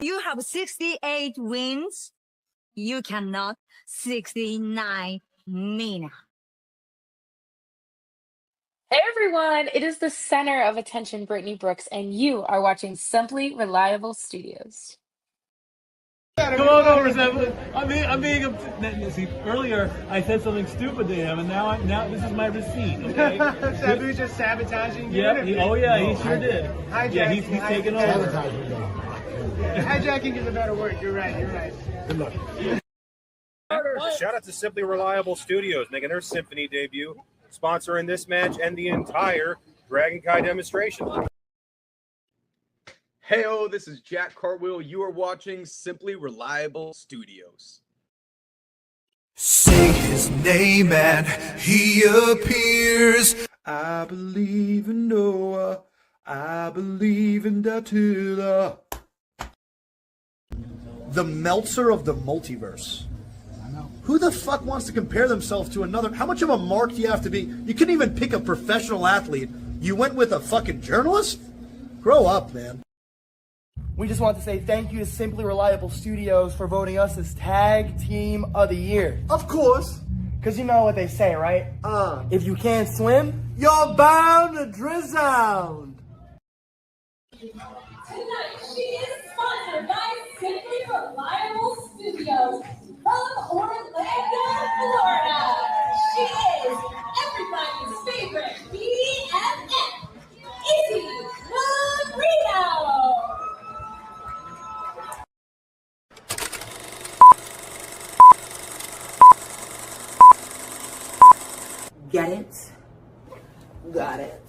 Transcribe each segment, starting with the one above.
You have 68 wins. You cannot 69 Nina. Hey everyone, it is the center of attention, Brittany Brooks, and you are watching Simply Reliable Studios. Come on over, Sam. I'm being see, earlier I said something stupid to him, and now this is my receipt. Okay. Sabu's just sabotaging you. Yeah. He sure did. Hijacking. Yeah, he's taking over. Hijacking is a better word. You're right. Good luck. Shout out to Simply Reliable Studios making their Symphony debut, sponsoring this match and the entire Dragon Kai demonstration. Heyo, this is Jack Cartwheel. You are watching Simply Reliable Studios. Say his name and he appears. I believe in Noah. I believe in Datula. The Meltzer of the multiverse. Who the fuck wants to compare themselves to another? How much of a mark do you have to be? You couldn't even pick a professional athlete. You went with a fucking journalist? Grow up, man. We just want to say thank you to Simply Reliable Studios for voting us as Tag Team of the Year. Of course. Because you know what they say, right? If you can't swim, You're bound to drown. Tonight, she is sponsored by Simply Reliable Studios from Orlando, Florida. She is everybody's favorite BFF, Izzy Marino. Get it? Got it.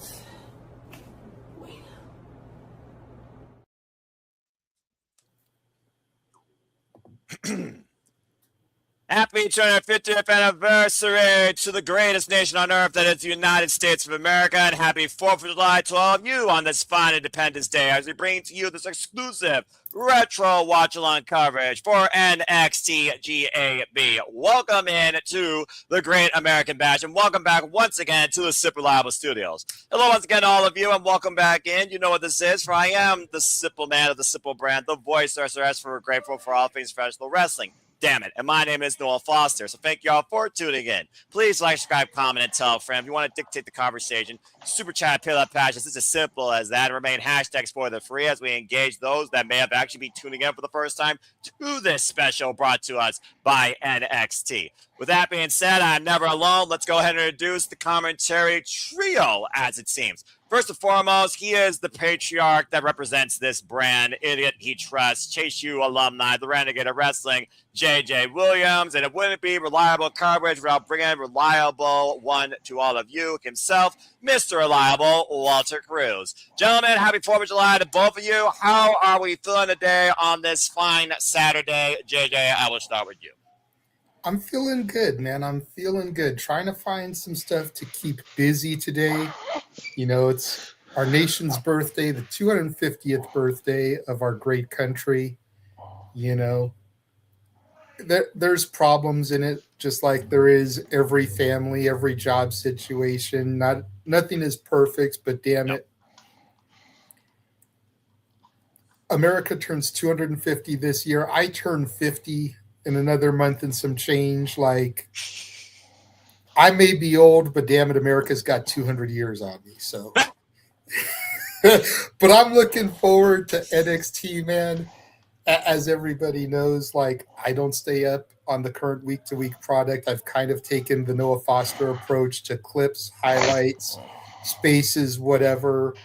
Happy 250th anniversary to the greatest nation on earth, that is the United States of America, and happy 4th of July to all of you on this fine Independence Day as we bring to you this exclusive retro watch-along coverage for NXT GAB. Welcome in to the Great American Bash, and welcome back once again to the Super Reliable Studios. Hello once again, all of you, and welcome back in. You know what this is, for I am the Simple Man of the Simple brand, the voice SRS, for we're grateful for all things professional wrestling. Damn it. And my name is Noel Foster. So thank you all for tuning in. Please like, subscribe, comment, and tell a friend. If you want to dictate the conversation, super chat, pay up patches. It's as simple as that. And remain hashtags for the free as we engage those that may have actually been tuning in for the first time to this special brought to us by NXT. With that being said, I'm never alone. Let's go ahead and introduce the commentary trio, as it seems. First and foremost, he is the patriarch that represents this brand, Idiot He Trusts, Chase U alumni, the Renegade of Wrestling, JJ Williams, and it wouldn't be reliable coverage without bringing reliable one to all of you himself, Mr. Reliable, Walter Cruz. Gentlemen, happy 4th of July to both of you. How are we feeling today on this fine Saturday? JJ, I will start with you. I'm feeling good, man. I'm feeling good. Trying to find some stuff to keep busy today. You know, it's our nation's birthday, the 250th birthday of our great country. You know, there's problems in it, just like there is every family, every job situation. Nothing is perfect, but damn it. America turns 250 this year. I turn 50 in another month and some change. Like, I may be old, but damn it, America's got 200 years on me. So, but I'm looking forward to NXT, man. As everybody knows, like, I don't stay up on the current week-to-week product. I've kind of taken the Noah Foster approach to clips, highlights, spaces, whatever,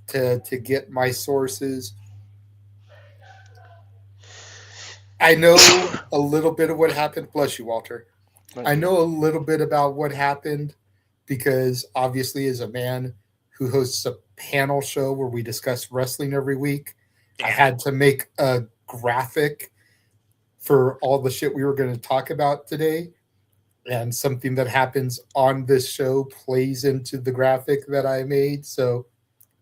to get my sources. I know a little bit of what happened. Bless you, Walter. I know a little bit about what happened because obviously as a man who hosts a panel show where we discuss wrestling every week, I had to make a graphic for all the shit we were going to talk about today. And something that happens on this show plays into the graphic that I made. So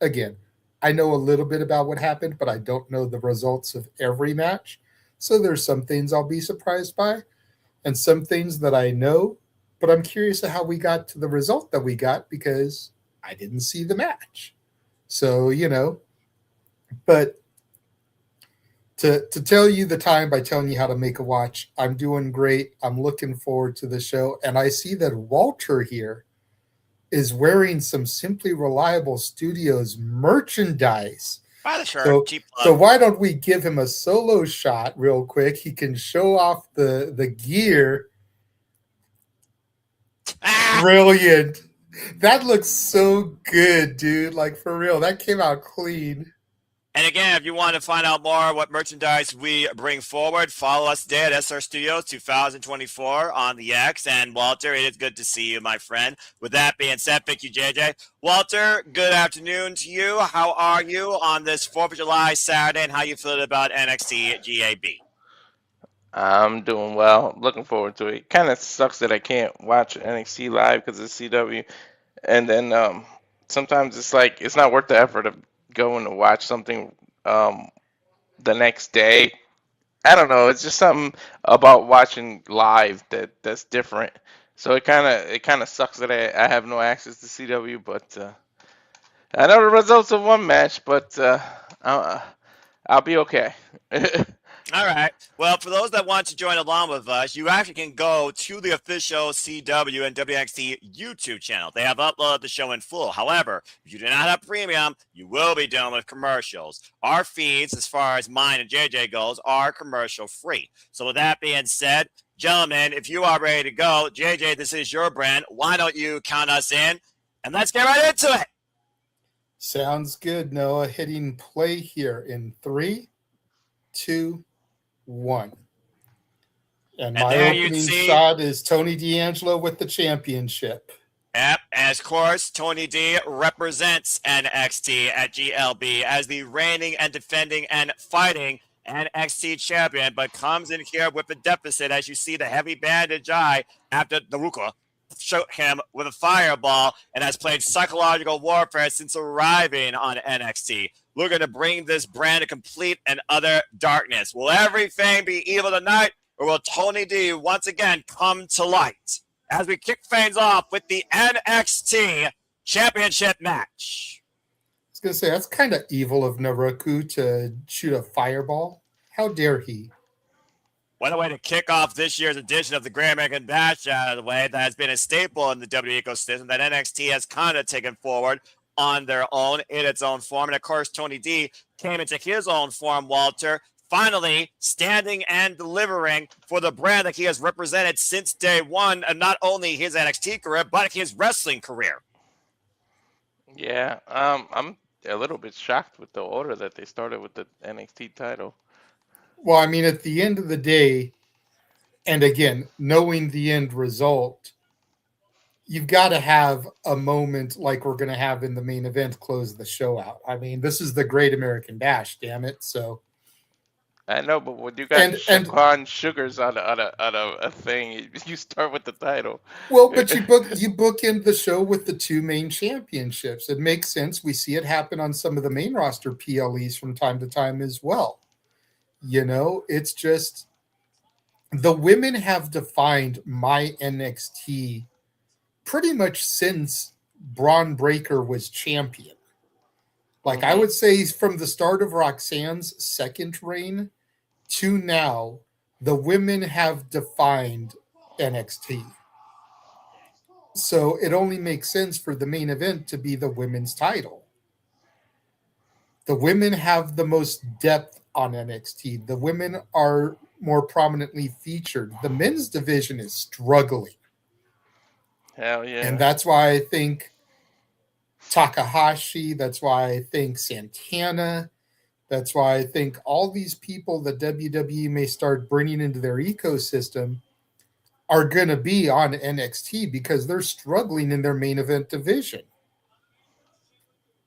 again, I know a little bit about what happened, but I don't know the results of every match. So there's some things I'll be surprised by and some things that I know, but I'm curious of how we got to the result that we got because I didn't see the match. So, you know, but to tell you the time by telling you how to make a watch. I'm doing great. I'm looking forward to the show. And I see that Walter here is wearing some Simply Reliable Studios merchandise. Buy the shirt. So, Cheap so why don't we give him a solo shot real quick? He can show off the gear. Brilliant. That looks so good, dude. Like, for real. That came out clean. And again, if you want to find out more what merchandise we bring forward, follow us today at SR Studios 2024 on the X. And Walter, it is good to see you, my friend. With that being said, thank you, JJ. Walter, good afternoon to you. How are you on this 4th of July Saturday, and how you feeling about NXT GAB? I'm doing well. Looking forward to it. Kind of sucks that I can't watch NXT live because of CW. And then sometimes it's like it's not worth the effort of going to watch something the next day. I don't know. It's just something about watching live that's different. So it kind of sucks that I have no access to CW. But I know the results of one match, but I'll be okay. All right. Well, for those that want to join along with us, you actually can go to the official CW and WXT YouTube channel. They have uploaded the show in full. However, if you do not have premium, you will be dealing with commercials. Our feeds, as far as mine and JJ goes, are commercial free. So with that being said, gentlemen, if you are ready to go, JJ, this is your brand. Why don't you count us in? And let's get right into it. Sounds good, Noah. Hitting play here in 3, 2, 1. And my opening shot is Tony D'Angelo with the championship. Yep, as of course, Tony D represents NXT at GLB as the reigning and defending and fighting NXT champion, but comes in here with a deficit as you see the heavy bandage eye after Naruku shot him with a fireball and has played psychological warfare since arriving on NXT. Looking to bring this brand to complete and utter darkness. Will everything be evil tonight, or will Tony D once again come to light? As we kick things off with the NXT Championship match. I was going to say, that's kind of evil of Naruku to shoot a fireball. How dare he? What a way to kick off this year's edition of the Great American Bash out of the way. That has been a staple in the WWE ecosystem that NXT has kind of taken forward on their own in its own form. And of course, Tony D came into his own form, Walter, finally standing and delivering for the brand that he has represented since day one, and not only his NXT career, but his wrestling career. Yeah, I'm a little bit shocked with the order that they started with the NXT title. Well, I mean, at the end of the day, and again, knowing the end result, you've got to have a moment like we're going to have in the main event close the show out. I mean, this is the Great American Bash, damn it. So I know, but when you got Saquon Shugars on a thing, you start with the title. Well, but you bookend the show with the two main championships. It makes sense. We see it happen on some of the main roster PLEs from time to time as well. You know, it's just the women have defined my NXT pretty much since Braun Breaker was champion. Like, I would say from the start of Roxanne's second reign to now, the women have defined NXT. So it only makes sense for the main event to be the women's title. The women have the most depth on NXT. The women are more prominently featured. The men's division is struggling. Hell yeah. And that's why I think Takahashi, that's why I think Santana, that's why I think all these people that WWE may start bringing into their ecosystem are going to be on NXT because they're struggling in their main event division.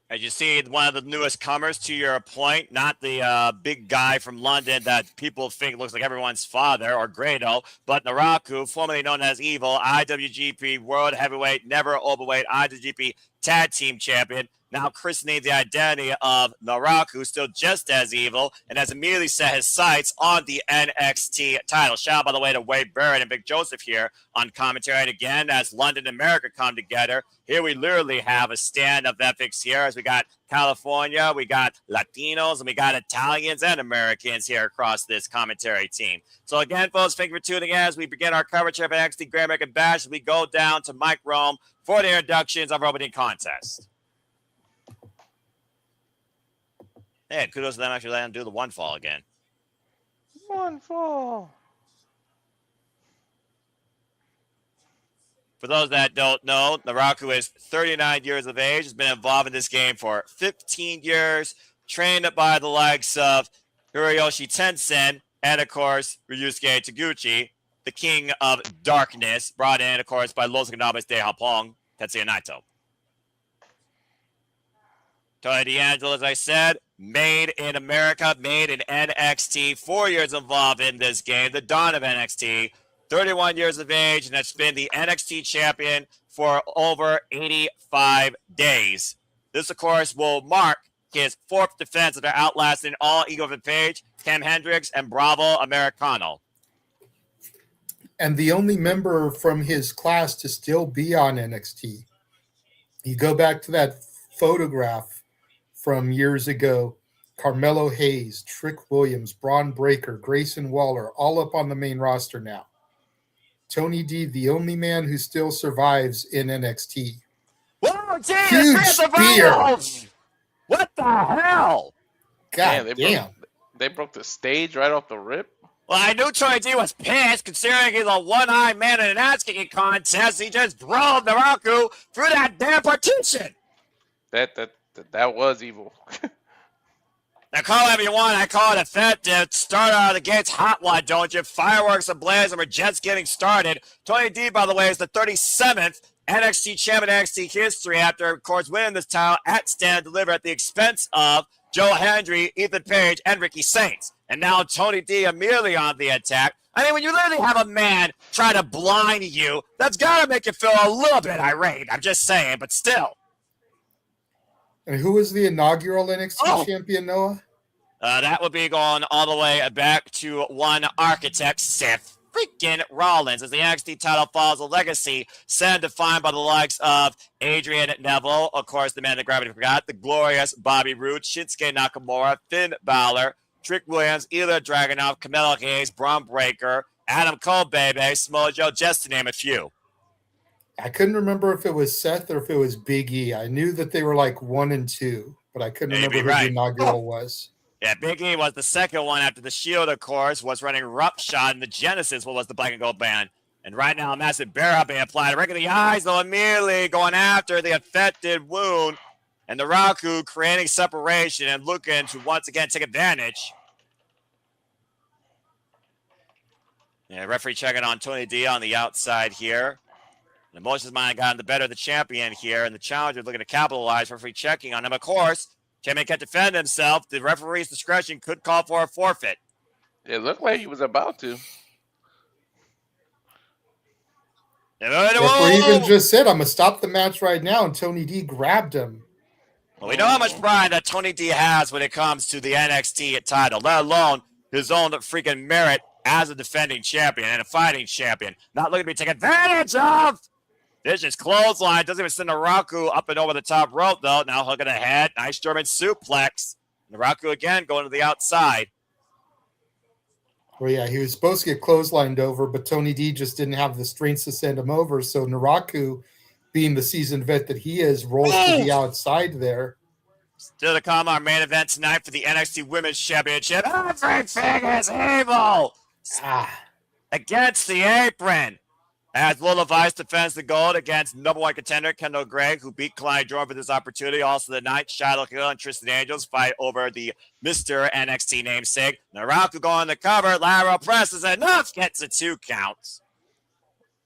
As you see, one of the newest comers, to your point, not the big guy from London that people think looks like everyone's father, or Grado, but Naruku, formerly known as Evil, IWGP World Heavyweight, Never Overweight, IWGP Tag Team Champion, now christening the identity of Naruku, still just as evil, and has immediately set his sights on the NXT title. Shout out, by the way, to Wade Barrett and Big Joseph here on commentary. And again, as London and America come together, here we literally have a stand of epics here, as we got California, we got Latinos, and we got Italians and Americans here across this commentary team. So again, folks, thank you for tuning in as we begin our coverage of NXT Great American Bash, as we go down to Mike Rome for the introductions of our opening contest. Hey, kudos to them actually letting them do the one fall again. One fall. For those that don't know, Naruku is 39 years of age, has been involved in this game for 15 years, trained by the likes of Hiroyoshi Tensen, and of course, Ryusuke Taguchi, the king of darkness, brought in, of course, by Los Ganabes de Japón, Tetsuya Naito. Tony D'Angelo, as I said, made in America, made in NXT, 4 years involved in this game, the dawn of NXT, 31 years of age, and has been the NXT champion for over 85 days. This, of course, will mark his fourth defense after outlasting all Ego and Page, Cam Hendricks, and Bravo Americano. And the only member from his class to still be on NXT. You go back to that photograph from years ago, Carmelo Hayes, Trick Williams, Braun Breaker, Grayson Waller, all up on the main roster now. Tony D, the only man who still survives in NXT. Whoa, geez, huge spear. What the hell? God damn. They broke the stage right off the rip. Well, I knew Tony D was pissed, considering he's a one-eyed man in an ass-kicking contest. He just drove Naruku through that damn partition. That was evil. Now, call it whatever you want. I call it effective. Start out of the gates hot one, don't you? Fireworks ablaze, and we're just getting started. Tony D, by the way, is the 37th NXT champion in NXT history after, of course, winning this title at Stand Deliver at the expense of Joe Hendry, Ethan Page, and Ricky Saints. And now Tony D immediately on the attack. I mean, when you literally have a man try to blind you, that's got to make you feel a little bit irate. I'm just saying, but still. And who was the inaugural NXT champion, Noah? That would be going all the way back to one architect, Seth freaking Rollins, as the NXT title follows a legacy set and defined by the likes of Adrian Neville, of course, the man that gravity forgot, the glorious Bobby Roode, Shinsuke Nakamura, Finn Balor, Trick Williams, Ilya Dragunov, Carmelo Hayes, Braun Breaker, Adam Cole, baby, Samoa Joe, just to name a few. I couldn't remember if it was Seth or if it was Big E. I knew that they were like 1 and 2, but I couldn't remember who the inaugural was. Yeah, Big E was the second one after the Shield, of course, was running roughshod in the Genesis, what was the black and gold band. And right now, a massive bear up being applied. Right in the eyes, though, immediately going after the affected wound. And Naruku creating separation and looking to once again take advantage. Yeah, referee checking on Tony D on the outside here. The emotions mind got the better of the champion here, and the challenger looking to capitalize. Referee checking on him. Of course, champion can't defend himself. The referee's discretion could call for a forfeit. It looked like he was about to. Referee even just said, I'm going to stop the match right now, and Tony D grabbed him. Well, we know how much pride that Tony D has when it comes to the NXT title, let alone his own freaking merit as a defending champion and a fighting champion. Not looking to be taken advantage of. This is clothesline. Doesn't even send Naruku up and over the top rope, though. Now hooking ahead. Nice German suplex. Naruku again going to the outside. Well, yeah, he was supposed to get clotheslined over, but Tony D just didn't have the strength to send him over. So Naruku, being the seasoned vet that he is, rolls to the outside there. Still to come, our main event tonight for the NXT Women's Championship. Everything is evil. Against the apron. As Lola Vice defends the gold against number one contender Kendal Gregg, who beat Kalani Jordan for this opportunity. Also tonight, Shiloh and Tristan Angels fight over the Mr. NXT namesake. Naruku going to cover. Lateral press is enough. Gets a 2 count.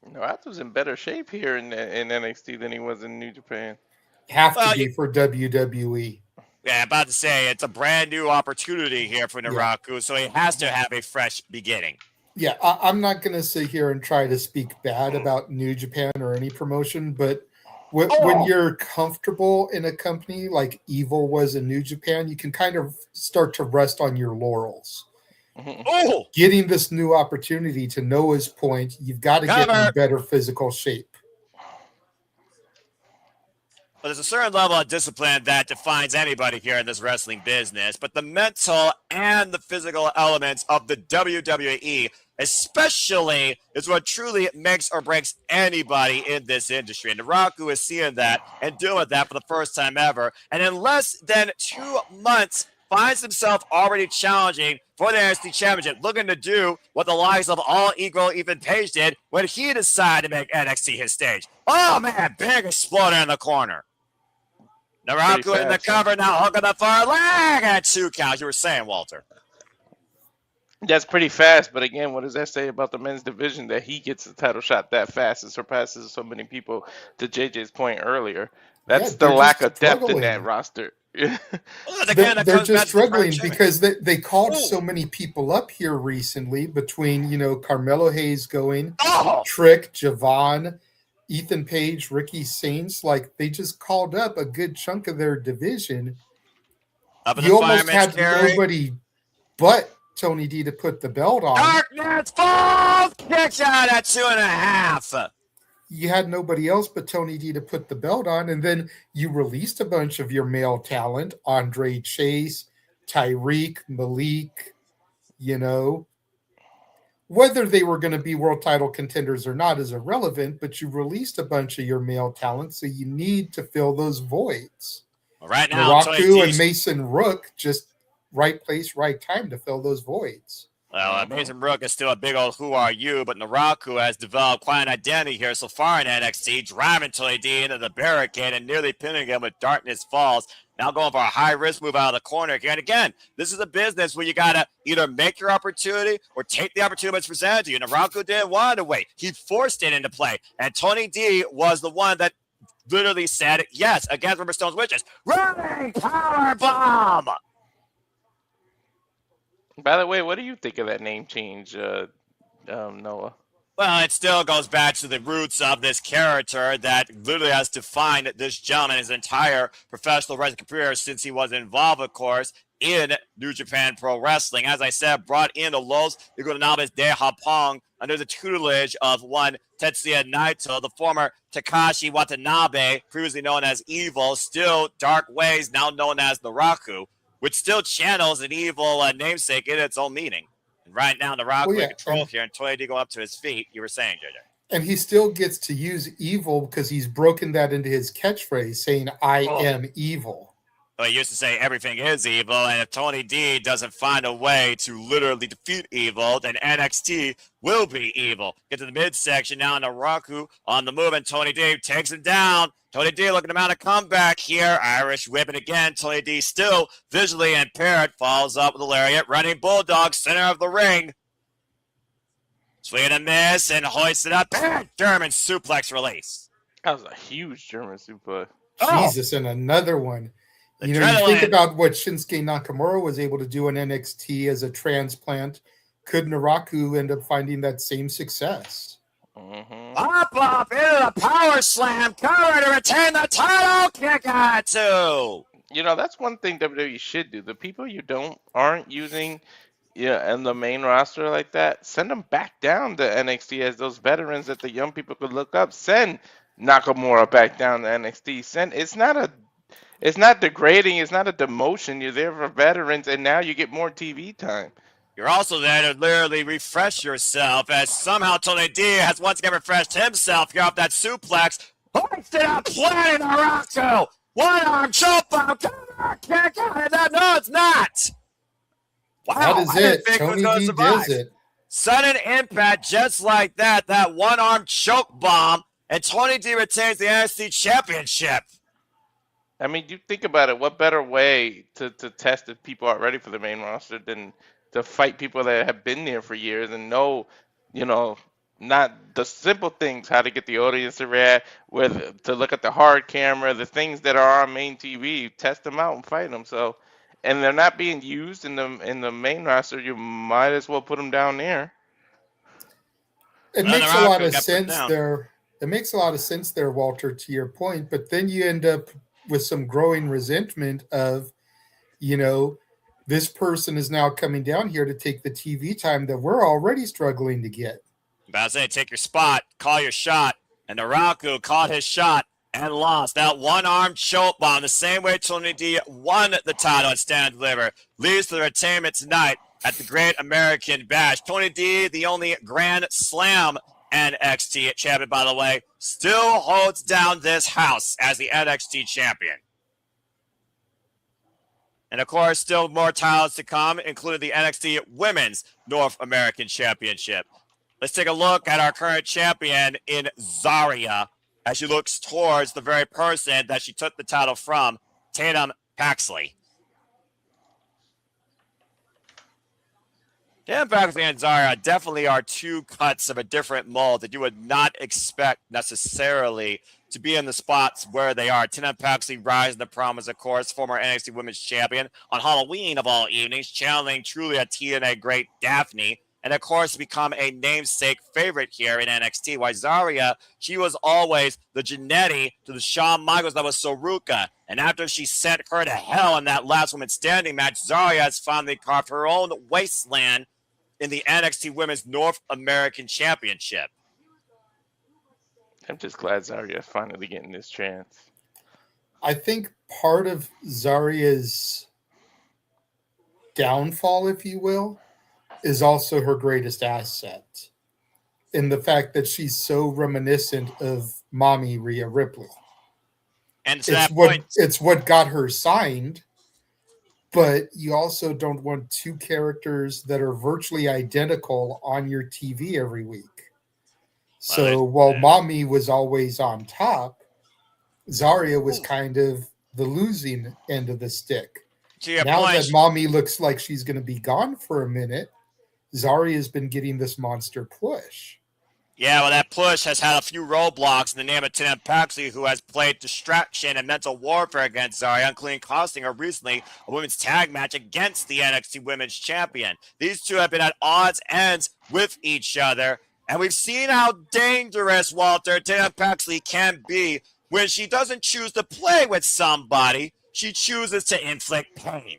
Naruku's in better shape here in NXT than he was in New Japan. Have to be for WWE. Yeah, about to say, it's a brand new opportunity here for Naruku, so he has to have a fresh beginning. Yeah, I'm not going to sit here and try to speak bad about New Japan or any promotion, but when you're comfortable in a company like Evil was in New Japan, you can kind of start to rest on your laurels. Oh! Getting this new opportunity, to Noah's point, you've got to get in better physical shape. But there's a certain level of discipline that defines anybody here in this wrestling business. But the mental and the physical elements of the WWE, especially, is what truly makes or breaks anybody in this industry. And Naruku is seeing that and doing that for the first time ever. And in less than 2 months, finds himself already challenging for the NXT Championship, looking to do what the likes of All Eagle Ethan Page did when he decided to make NXT his stage. Oh, man, big exploder in the corner. Naruku in the cover, now hooking the far leg at 2 counts. You were saying, Walter. That's pretty fast, but again, what does that say about the men's division that he gets the title shot that fast and surpasses so many people? To JJ's point earlier, that's the lack of depth in that roster. They're just struggling because they called so many people up here recently between, Carmelo Hayes going, Trick, Javon, Ethan Page, Ricky Saints. Like, they just called up a good chunk of their division. You almost had nobody but Tony D to put the belt on. Darkness falls, kicks out at 2.5. You had nobody else but Tony D to put the belt on, and then you released a bunch of your male talent, Andre Chase, Tyreek, Malik, Whether they were going to be world title contenders or not is irrelevant, but you released a bunch of your male talent, so you need to fill those voids. Well, right now, Naruku and Mason Rook, just right place, right time to fill those voids. Well, Mason Rook is still a big old who are you, but Naruku has developed quite an identity here so far in NXT, driving Tony D into the barricade and nearly pinning him with Darkness Falls. Now going for a high-risk move out of the corner here. And again, this is a business where you got to either make your opportunity or take the opportunity that's presented to you. Naruku didn't want to wait. He forced it into play. And Tony D was the one that literally said yes against Riverstone's Witches. Running power bomb! By the way, what do you think of that name change, Noah? Well, it still goes back to the roots of this character that literally has defined this gentleman his entire professional wrestling career since he was involved, of course, in New Japan Pro Wrestling. As I said, brought in the Los Iguanabas de Japón under the tutelage of one Tetsuya Naito, the former Takashi Watanabe, previously known as Evil, still Dark Ways, now known as Naruku, which still channels an evil namesake in its own meaning. And right now, Naruku in control here, and Tony D going up to his feet. You were saying, JJ. And he still gets to use evil because he's broken that into his catchphrase, saying, I am evil. Well, he used to say everything is evil, and if Tony D doesn't find a way to literally defeat evil, then NXT will be evil. Get to the midsection now, Naruku on the move, and Tony D takes him down. Tony D looking to mount a comeback here. Irish whipping again. Tony D still visually impaired. Follows up with a lariat. Running Bulldog, center of the ring. Swing and miss, and hoist it up. Bad German suplex release. That was a huge German suplex. Jesus, and another one. You think about what Shinsuke Nakamura was able to do in NXT as a transplant. Could Naruku end up finding that same success? Up into the power slam. Cover to retain the title. Kick out to. That's one thing WWE should do. The people you aren't using in the main roster like that, send them back down to NXT as those veterans that the young people could look up. Send Nakamura back down to NXT. It's not degrading. It's not a demotion. You're there for veterans, and now you get more TV time. You're also there to literally refresh yourself, as somehow Tony D has once again refreshed himself here off that suplex. Hoisted up, planted Naruku. One arm choke bomb. Kick out of that. No, it's not. Wow, that is it. Tony D does it. Sudden impact, just like that. That one arm choke bomb, and Tony D retains the NXT Championship. I mean, you think about it. What better way to test if people are ready for the main roster than to fight people that have been there for years and know, not the simple things, how to get the audience to react, to look at the hard camera, the things that are on main TV, test them out and fight them. So, and they're not being used in the main roster. You might as well put them down there. It makes a lot of sense there. It makes a lot of sense there, Walter, to your point. But then you end up with some growing resentment of, this person is now coming down here to take the TV time that we're already struggling to get. About to say, take your spot, call your shot. And Naruku caught his shot and lost. That one-arm choke bomb, the same way Tony D won the title at Stand and Deliver, leads to the retainment tonight at the Great American Bash. Tony D, the only Grand Slam NXT champion, by the way, still holds down this house as the NXT champion. And, of course, still more titles to come, including the NXT Women's North American Championship. Let's take a look at our current champion in Zaria as she looks towards the very person that she took the title from, Tatum Paxley. Tatum Paxley and Zaria definitely are two cuts of a different mold that you would not expect necessarily to be in the spots where they are. Tatum Paxley rising to prominence, of course, former NXT Women's Champion on Halloween of all evenings, channeling truly a TNA great Daphne, and of course become a namesake favorite here in NXT. While Zaria, she was always the Janetti to the Shawn Michaels that was Saruka, and after she sent her to hell in that last woman standing match, Zaria has finally carved her own wasteland in the NXT Women's North American Championship. I'm just glad Zaria's finally getting this chance. I think part of Zaria's downfall, if you will, is also her greatest asset in the fact that she's so reminiscent of Mommy Rhea Ripley. And to that point, it's what got her signed, but you also don't want two characters that are virtually identical on your TV every week. So while Mommy was always on top, Zaria was kind of the losing end of the stick. Now that Mommy looks like she's going to be gone for a minute, Zaria's been getting this monster push. Yeah, well, that push has had a few roadblocks in the name of Tatum Paxley, who has played distraction and mental warfare against Zaria, including costing her recently a women's tag match against the NXT Women's Champion. These two have been at odds ends with each other, and we've seen how dangerous, Walter, Tatum Paxley can be when she doesn't choose to play with somebody. She chooses to inflict pain.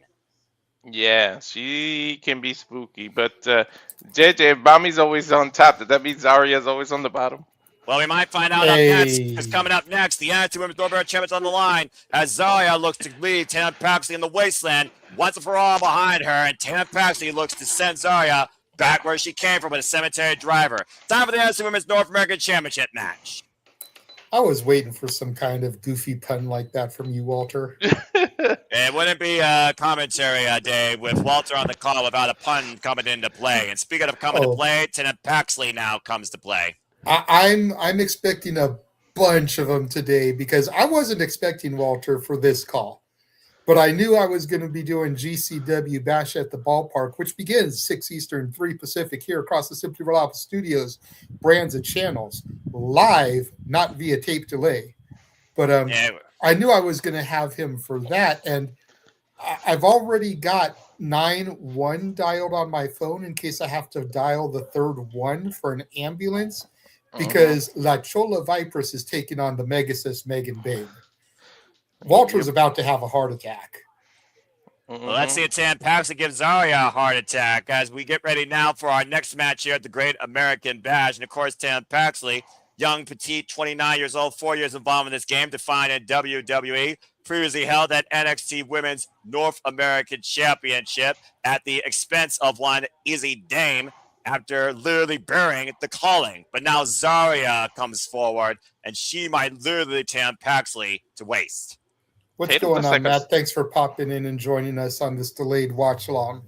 Yeah, she can be spooky, but JJ, Mommy's always on top. Does that mean Zaria's always on the bottom? Well, we might find out up next, because coming up next, the NXT Women's North American Champion's on the line as Zaria looks to leave Tatum Paxley in the wasteland once and for all behind her, and Tatum Paxley looks to send Zaria back where she came from with a cemetery driver. Time for the NXT Women's North American Championship match. I was waiting for some kind of goofy pun like that from you, Walter. It wouldn't be a commentary day with Walter on the call without a pun coming into play. And speaking of coming to play, Tatum Paxley now comes to play. I'm expecting a bunch of them today because I wasn't expecting Walter for this call. But I knew I was going to be doing GCW Bash at the Ballpark, which begins 6 Eastern, 3 Pacific here across the Simply Reliable Studios, brands and channels, live, not via tape delay. But I knew I was going to have him for that. And I've already got 9-1 dialed on my phone in case I have to dial the third one for an ambulance because La Chola Vipers is taking on the Megasis Megan Babe. Walter's about to have a heart attack. Well, let's see if Tatum Paxley gives Zaria a heart attack as we get ready now for our next match here at the Great American Bash. And, of course, Tatum Paxley, young, petite, 29 years old, 4 years involved in this game, defined in WWE, previously held that NXT Women's North American Championship at the expense of one Izzy Dame after literally burying the calling. But now Zaria comes forward, and she might literally Tatum Paxley to waste. What's going on, Matt? Thanks for popping in and joining us on this delayed watch along.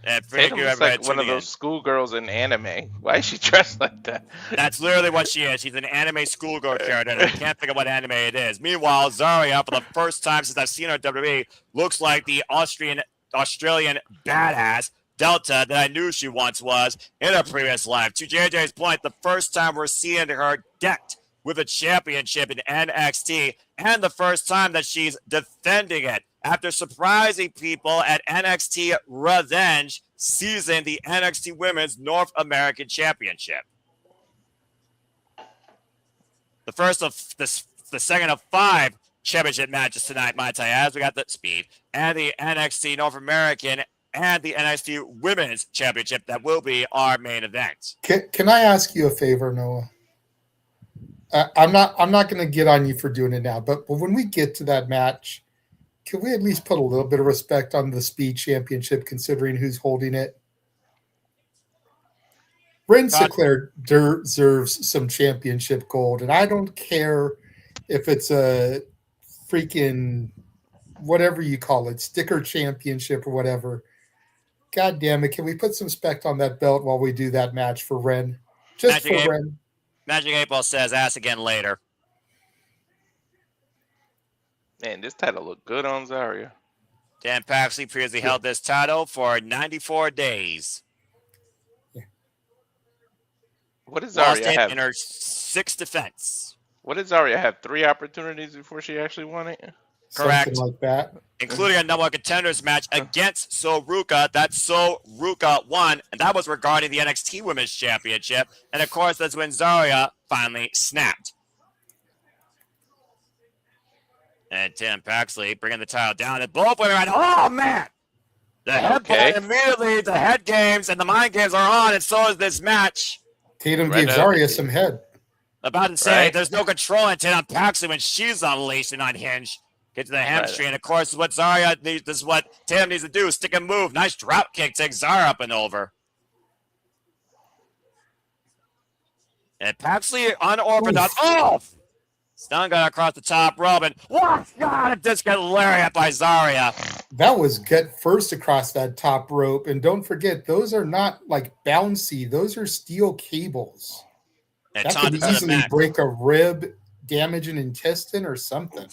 Tatum looks like one of those schoolgirls in anime. Why is she dressed like that? That's literally what she is. She's an anime schoolgirl character, and I can't think of what anime it is. Meanwhile, Zaria, for the first time since I've seen her at WWE, looks like the Australian badass Delta that I knew she once was in her previous life. To JJ's point, the first time we're seeing her decked with a championship in NXT, and the first time that she's defending it after surprising people at NXT Revenge, seizing the NXT Women's North American Championship. the first of the second of 5 championship matches tonight, might I add. We got the Speed and the NXT North American and the NXT Women's Championship that will be our main event. Can I ask you a favor, Noah? I'm not going to get on you for doing it now, but when we get to that match, can we at least put a little bit of respect on the Speed Championship, considering who's holding it? Wren Sinclair deserves some championship gold, and I don't care if it's a freaking whatever you call it, sticker championship or whatever. God damn it, can we put some respect on that belt while we do that match for Wren? Just for Wren. Magic 8 Ball says, ask again later. Man, this title looked good on Zaria. Dan Paxley previously held this title for 94 days. What does Zaria have? In her 6th defense. What did Zaria have? 3 opportunities before she actually won it? Correct. Something like that. Including a number 1 contenders match against Soruka. That Soruka won, and that was regarding the NXT Women's Championship. And of course, that's when Zaria finally snapped. And Tim Paxley bringing the title down. And both women right. Oh, man! The headbutt immediately, the head games and the mind games are on, and so is this match. Tatum gave Zaria some head. About to say, there's no control in Tatum Paxley when she's unleashed and unhinged. Get to the hamstring, and of course, this is what Zaria needs. This is what Tatum needs to do. Stick and move. Nice drop kick. Takes Zaria up and over. And Paxley unorthodox. Oh! Stun gun across the top rope, and what? God, a discount lariat by Zaria. That was gut first across that top rope, and don't forget, those are not like bouncy. Those are steel cables. And that could easily break a rib, damage an intestine, or something.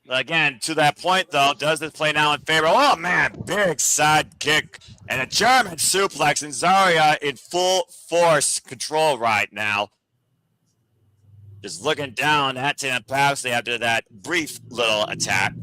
Again, to that point, though, does this play now in favor? Oh, man, big side kick and a German suplex, and Zaria in full force control right now. Just looking down at Tim Paxley after that brief little attack.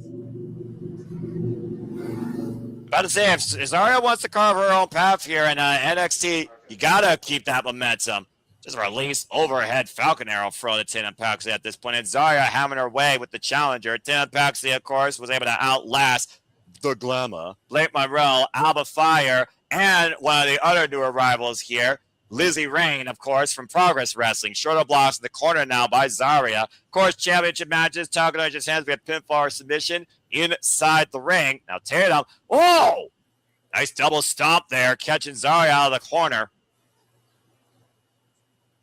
About to say, if Zaria wants to carve her own path here in NXT, you got to keep that momentum. Just release overhead Falcon Arrow throw to Tatum Paxley at this point. And Zaria hammering her way with the challenger. Tatum Paxley, of course, was able to outlast the Glamour, Blake Monroe, Alba Fire, and one of the other new arrivals here, Lizzie Rain, of course, from Progress Wrestling. Shoulder blocks in the corner now by Zaria. Of course, championship matches. Talking just hands. We have pinfall or submission inside the ring. Now Tatum. Oh! Nice double stomp there, catching Zaria out of the corner.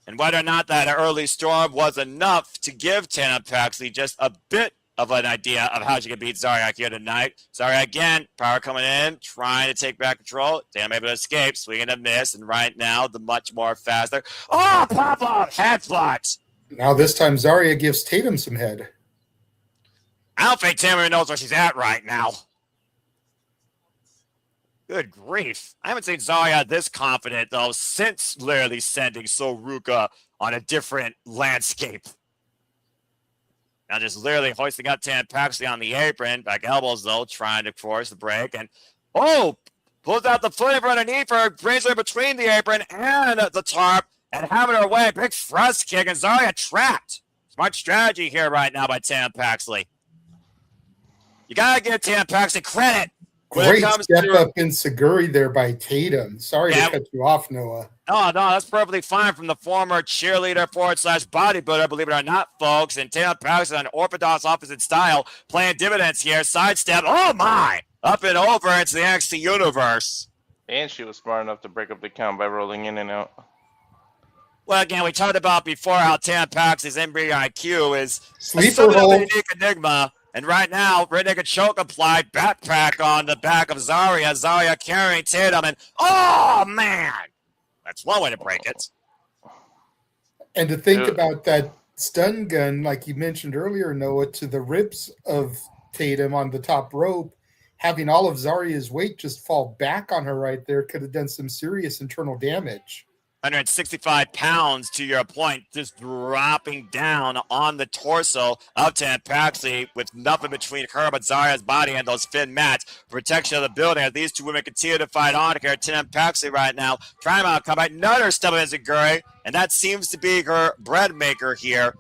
And whether or not that early storm was enough to give Tatum Paxley just a bit of an idea of how she can beat Zaria here tonight. Zaria again, power coming in, trying to take back control. Tatum able to escape, swinging a miss, and right now the much more faster. Oh, pop-up, headbutt. Now this time Zaria gives Tatum some head. I don't think Tatum even knows where she's at right now. Good grief. I haven't seen Zaria this confident, though, since literally sending Soruka on a different landscape. Now just literally hoisting up Tatum Paxley on the apron. Back elbows, though, trying to force the break. And, oh, pulls out the foot from underneath her, brings her between the apron and the tarp, and having her away. Big thrust kick, and Zaria trapped. Smart strategy here right now by Tatum Paxley. You got to give Tatum Paxley credit. Great step up in Seguri there by Tatum. Sorry to cut you off, Noah. No, that's perfectly fine from the former cheerleader / bodybuilder, believe it or not, folks. And Tatum Paxley, an orthodox opposite style, playing dividends here. Sidestep. Oh, my. Up and over into the NXT universe. And she was smart enough to break up the count by rolling in and out. Well, again, we talked about before how Tatum Paxley's NBA IQ is sleeper a unique enigma. And right now, Renegade choke applied, backpack on the back of Zaria. Zaria carrying Tatum, and oh, man. That's one way to break it. And to think about that stun gun, like you mentioned earlier, Noah, to the ribs of Tatum on the top rope, having all of Zaria's weight just fall back on her right there could have done some serious internal damage. 165 pounds, to your point, just dropping down on the torso of Tatum Paxley with nothing between her but Zaria's body and those thin mats. Protection of the building as these two women continue to fight on here. Tatum Paxley right now trying to combat another stubborn Zaguri, and that seems to be her bread maker here.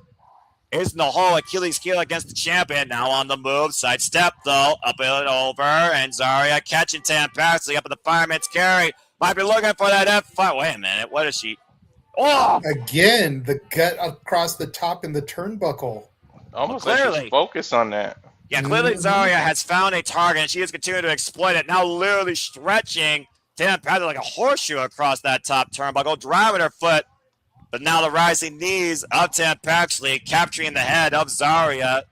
Is in the whole Achilles heel against the champion. Now on the move. Sidestep, though. Up and over. And Zaria catching Tatum Paxley up in the fireman's carry. Might be looking for that F5. Wait a minute. What is she? Oh! Again, the gut across the top in the turnbuckle. Almost like she's focused on that. Yeah, clearly Zaria has found a target, and she is continuing to exploit it. Now literally stretching Tatum Paxley like a horseshoe across that top turnbuckle, driving her foot. But now the rising knees of Tatum Paxley capturing the head of Zaria.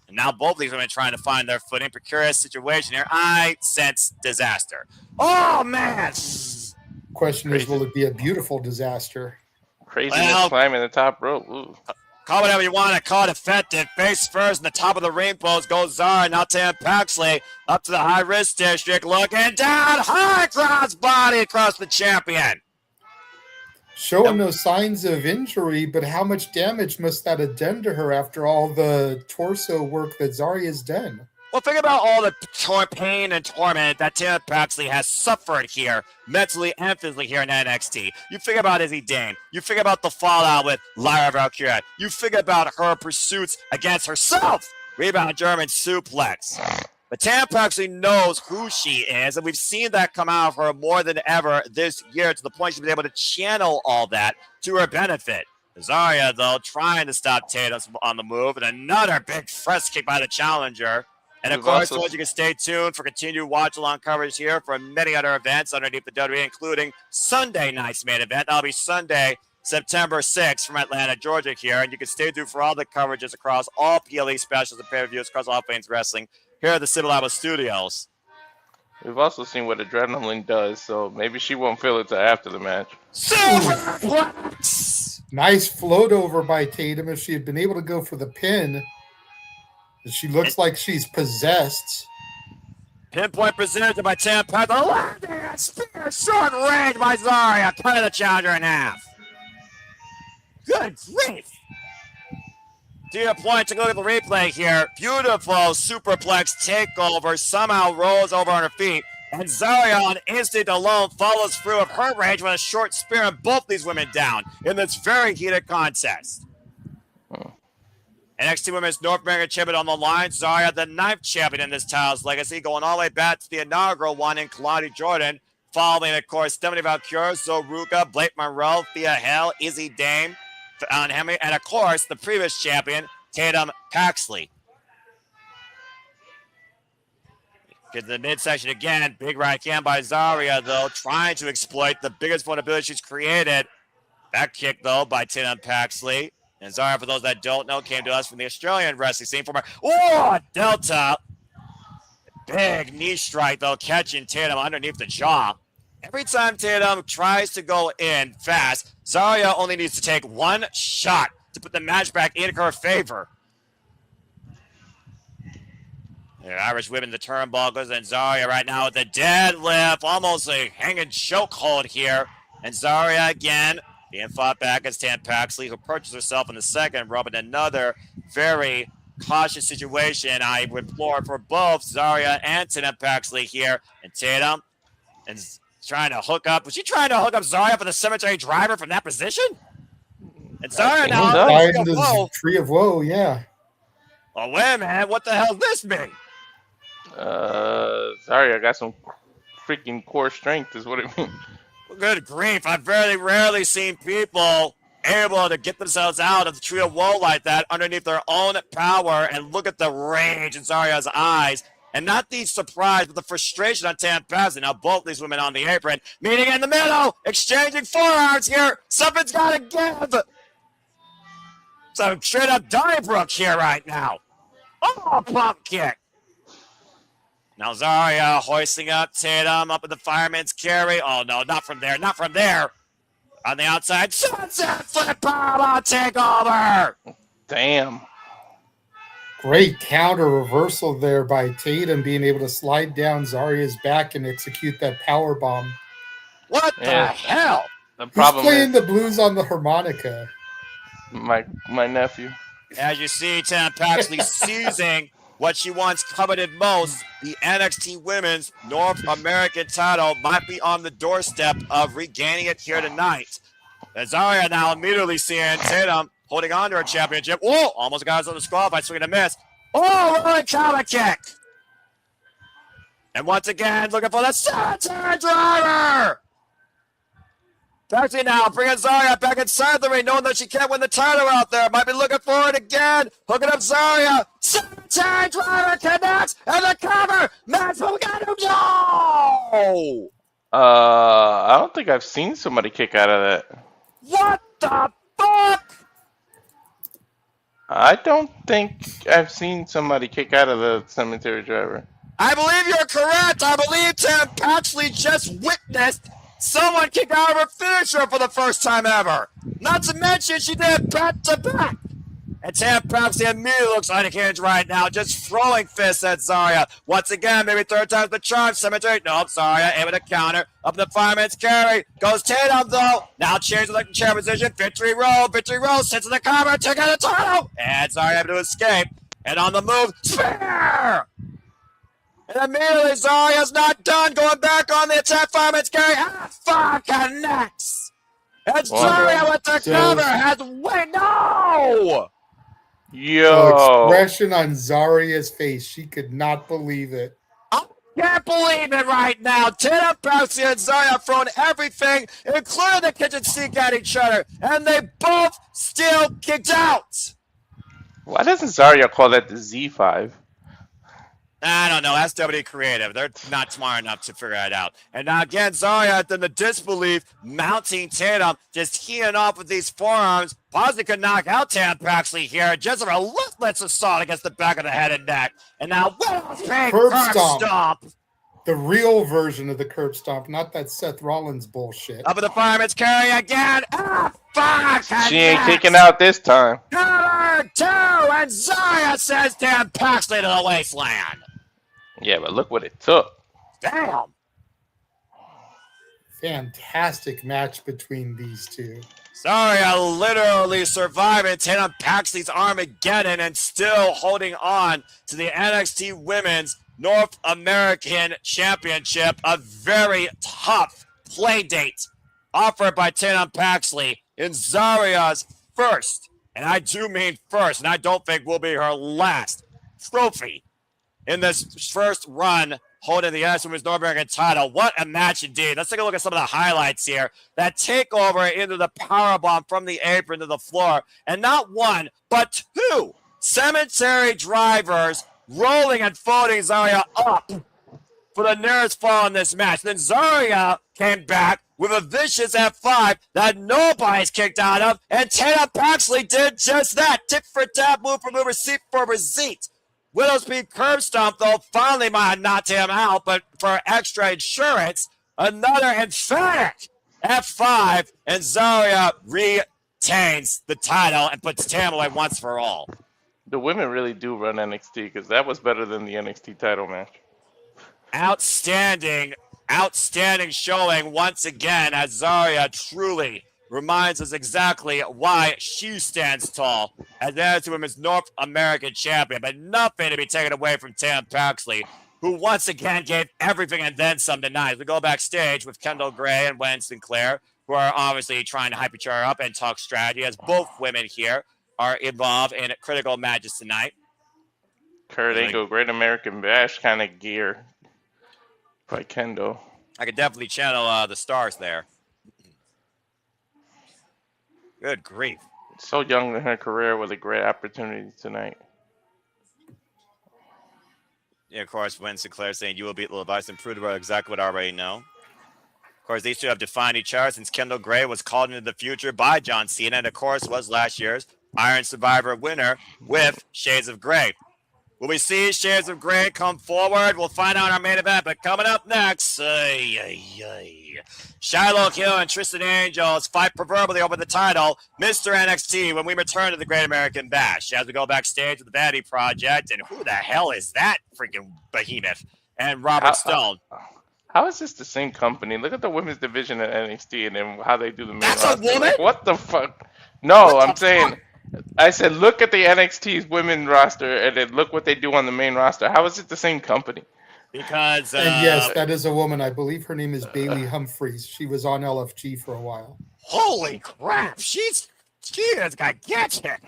And now both of these women trying to find their footing. Precarious situation here. I sense disaster. Oh, man. Question is, will it be a beautiful disaster? Craziness climbing the top rope. Ooh. Call whatever you want to call it effective. Face first in the top of the ring post goes Zaria. Now Tatum Paxley up to the high wrist district. Looking down. High cross body across the champion. Showing no signs of injury, but how much damage must that have done to her after all the torso work that Zaria's done? Well, think about all the pain and torment that Tatum Paxley has suffered here, mentally and physically here in NXT. You think about Izzy Dane. You think about the fallout with Lyra Valkyria. You think about her pursuits against herself. Rebound German suplex. But Tatum Paxley knows who she is, and we've seen that come out of her more than ever this year, to the point she's been able to channel all that to her benefit. Zaria, though, trying to stop Tatum on the move, and another big press kick by the challenger. And, of course, you can stay tuned for continued watch-along coverage here for many other events underneath the WWE, including Sunday night's main event. That'll be Sunday, September 6th from Atlanta, Georgia here. And you can stay tuned for all the coverages across all PLE specials and pay-per-views across all things wrestling here at the Civilized Studios. We've also seen what adrenaline does, so maybe she won't feel it till after the match. Nice float over by Tatum. If she had been able to go for the pin, she looks like she's possessed. Pinpoint presented by Tatum Paxley. Spear, short range by Zaria, cutting the challenger in half. Good grief. To your point, take a look at the replay here. Beautiful superplex takeover. Somehow rolls over on her feet. And Zaria, on instinct alone, follows through of her range with a short spear and both these women down in this very heated contest. NXT Women's North American Champion on the line. Zaria, the 9th champion in this title's legacy, going all the way back to the inaugural one in Kalani, Jordan. Following, of course, Stephanie Valkyrie, Zoruka, Blake Monroe, Thea Hale, Izzy Dame, Henry, and of course, the previous champion, Tatum Paxley. Get to the midsection again. Big right hand by Zaria, though, trying to exploit the biggest vulnerability she's created. Back kick, though, by Tatum Paxley. And Zaria, for those that don't know, came to us from the Australian wrestling scene. Delta. Big knee strike, though, catching Tatum underneath the jaw. Every time Tatum tries to go in fast, Zaria only needs to take one shot to put the match back in her favor. The Irish women, the turnbuckles, and Zaria right now with the deadlift, almost a hanging chokehold here. And Zaria again being fought back as Tatum Paxley, who purchased herself in the second rope in another very cautious situation. I would implore for both Zaria and Tatum Paxley here. And Tatum is trying to hook up. Was she trying to hook up Zaria for the cemetery driver from that position? And Zaria now Tree of Woe, yeah. Oh, wait a minute. What the hell does this mean? Zaria got some freaking core strength is what it means. Good grief. I've very rarely seen people able to get themselves out of the Tree of Woe like that underneath their own power, and look at the rage in Zaria's eyes. And not the surprise, but the frustration on Tatum Paxley. Now both these women on the apron, meeting in the middle, exchanging forearms here. Something's got to give. So straight up Donnybrook here right now. Oh, pump kick. Now Zaria hoisting up Tatum up in the fireman's carry. Oh, no, not from there. Not from there. On the outside. Sunset flip powerbomb takeover. Damn. Great counter reversal there by Tatum, being able to slide down Zaria's back and execute that power bomb. What the hell? The Who's problem playing is the blues on the harmonica? my nephew. As you see, Tam Paxley seizing what she once coveted most, the NXT Women's North American title, might be on the doorstep of regaining it here tonight. Zaria now immediately seeing Tatum holding on to her championship. Whoa! Almost got us on the disqualified, swing and a miss. Oh, rolling counter kick! And once again, looking for the center driver! Paxley now bringing Zaria back inside the ring, knowing that she can't win the title out there. Might be looking for it again. Hooking up Zaria. Center driver connects, and the cover. Match from no! I don't think I've seen somebody kick out of that. What the fuck? I don't think I've seen somebody kick out of the cemetery driver. I believe you're correct. I believe Tam Paxley just witnessed someone kick out of her finisher for the first time ever. Not to mention she did back to back. And Tam Paxley immediately looks unhinged right now, just throwing fists at Zaria. Once again, maybe third time's the charm. Cemetery. Nope, Zaria able to counter. Up the fireman's carry. Goes Tatum, though. Now changes the chair position. Victory roll. Sits in the cover. Take out the title. And Zaria able to escape. And on the move, spear! And immediately Zaria's not done. Going back on the attack. Fireman's carry. F5 connects. And Zaria with the cover has win. No! Yo. The expression on Zaria's face, she could not believe it. I can't believe it right now. Tatum, Paxley, and Zaria have thrown everything, including the kitchen sink at each other, and they both still kicked out. Why doesn't Zaria call that the Z5? I don't know. That's WWE Creative. They're not smart enough to figure it out. And now again, Zaria, then the disbelief, mounting Tatum, just heeing off with these forearms. Paxley could knock out Tam Paxley here. Just a relentless assault against the back of the head and neck. And now, Curb stomp. The real version of the curb stomp, not that Seth Rollins bullshit. Up in the fireman's carry again. Fuck! She ain't kicking out this time. Cover two, and Zaria says Tam Paxley to the wasteland. Yeah, but look what it took. Damn. Fantastic match between these two. Zaria literally surviving Tatum Paxley's Armageddon and still holding on to the NXT Women's North American Championship. A very tough play date offered by Tatum Paxley in Zaria's first, and I do mean first, and I don't think will be her last trophy in this first run holding the NXT Women's North American title. What a match indeed. Let's take a look at some of the highlights here. That takeover into the powerbomb from the apron to the floor, and not one, but two cemetery drivers rolling and folding Zaria up for the nearest fall in this match. Then Zaria came back with a vicious F5 that nobody's kicked out of, and Tatum Paxley did just that. Tip for tap, move for move, receipt for receipt. Widow's Peak curb stomp, though, finally might have knocked him out, but for extra insurance, another emphatic F5, and Zaria retains the title and puts Tam away once for all. The women really do run NXT, because that was better than the NXT title match. Outstanding showing once again, as Zaria truly reminds us exactly why she stands tall as the NXT Women's North American Champion. But nothing to be taken away from Tam Paxley, who once again gave everything and then some tonight. We go backstage with Kendal Gray and Wren Sinclair, who are obviously trying to hype each other up and talk strategy, as both women here are involved in critical matches tonight. Kurt Angle, Great American Bash kind of gear by Kendal. I could definitely channel the stars there. Good grief. So young in her career with a great opportunity tonight. Yeah, of course, Wren Sinclair saying you will beat Little Vice and prove about exactly what I already know. Of course, these two have defined each other since Kendal Gray was called into the future by John Cena, and of course was last year's Iron Survivor winner with Shades of Grey. Will we see Shades of Grey come forward? We'll find out in our main event, but coming up next, Shiloh Hill and Tristan Angels fight proverbially over the title, Mr. NXT, when we return to the Great American Bash. As we go backstage with the Vanity Project, and who the hell is that freaking behemoth? And Robert Stone. How is this the same company? Look at the women's division at NXT and then how they do the main That's roster. a woman? Like, what the fuck? No, What I'm the saying, fuck? I said, look at the NXT's women roster and then look what they do on the main roster. How is it the same company? Because And yes, that is a woman. I believe her name is Bailey Humphreys. She was on LFG for a while. holy crap, she has got gigantic.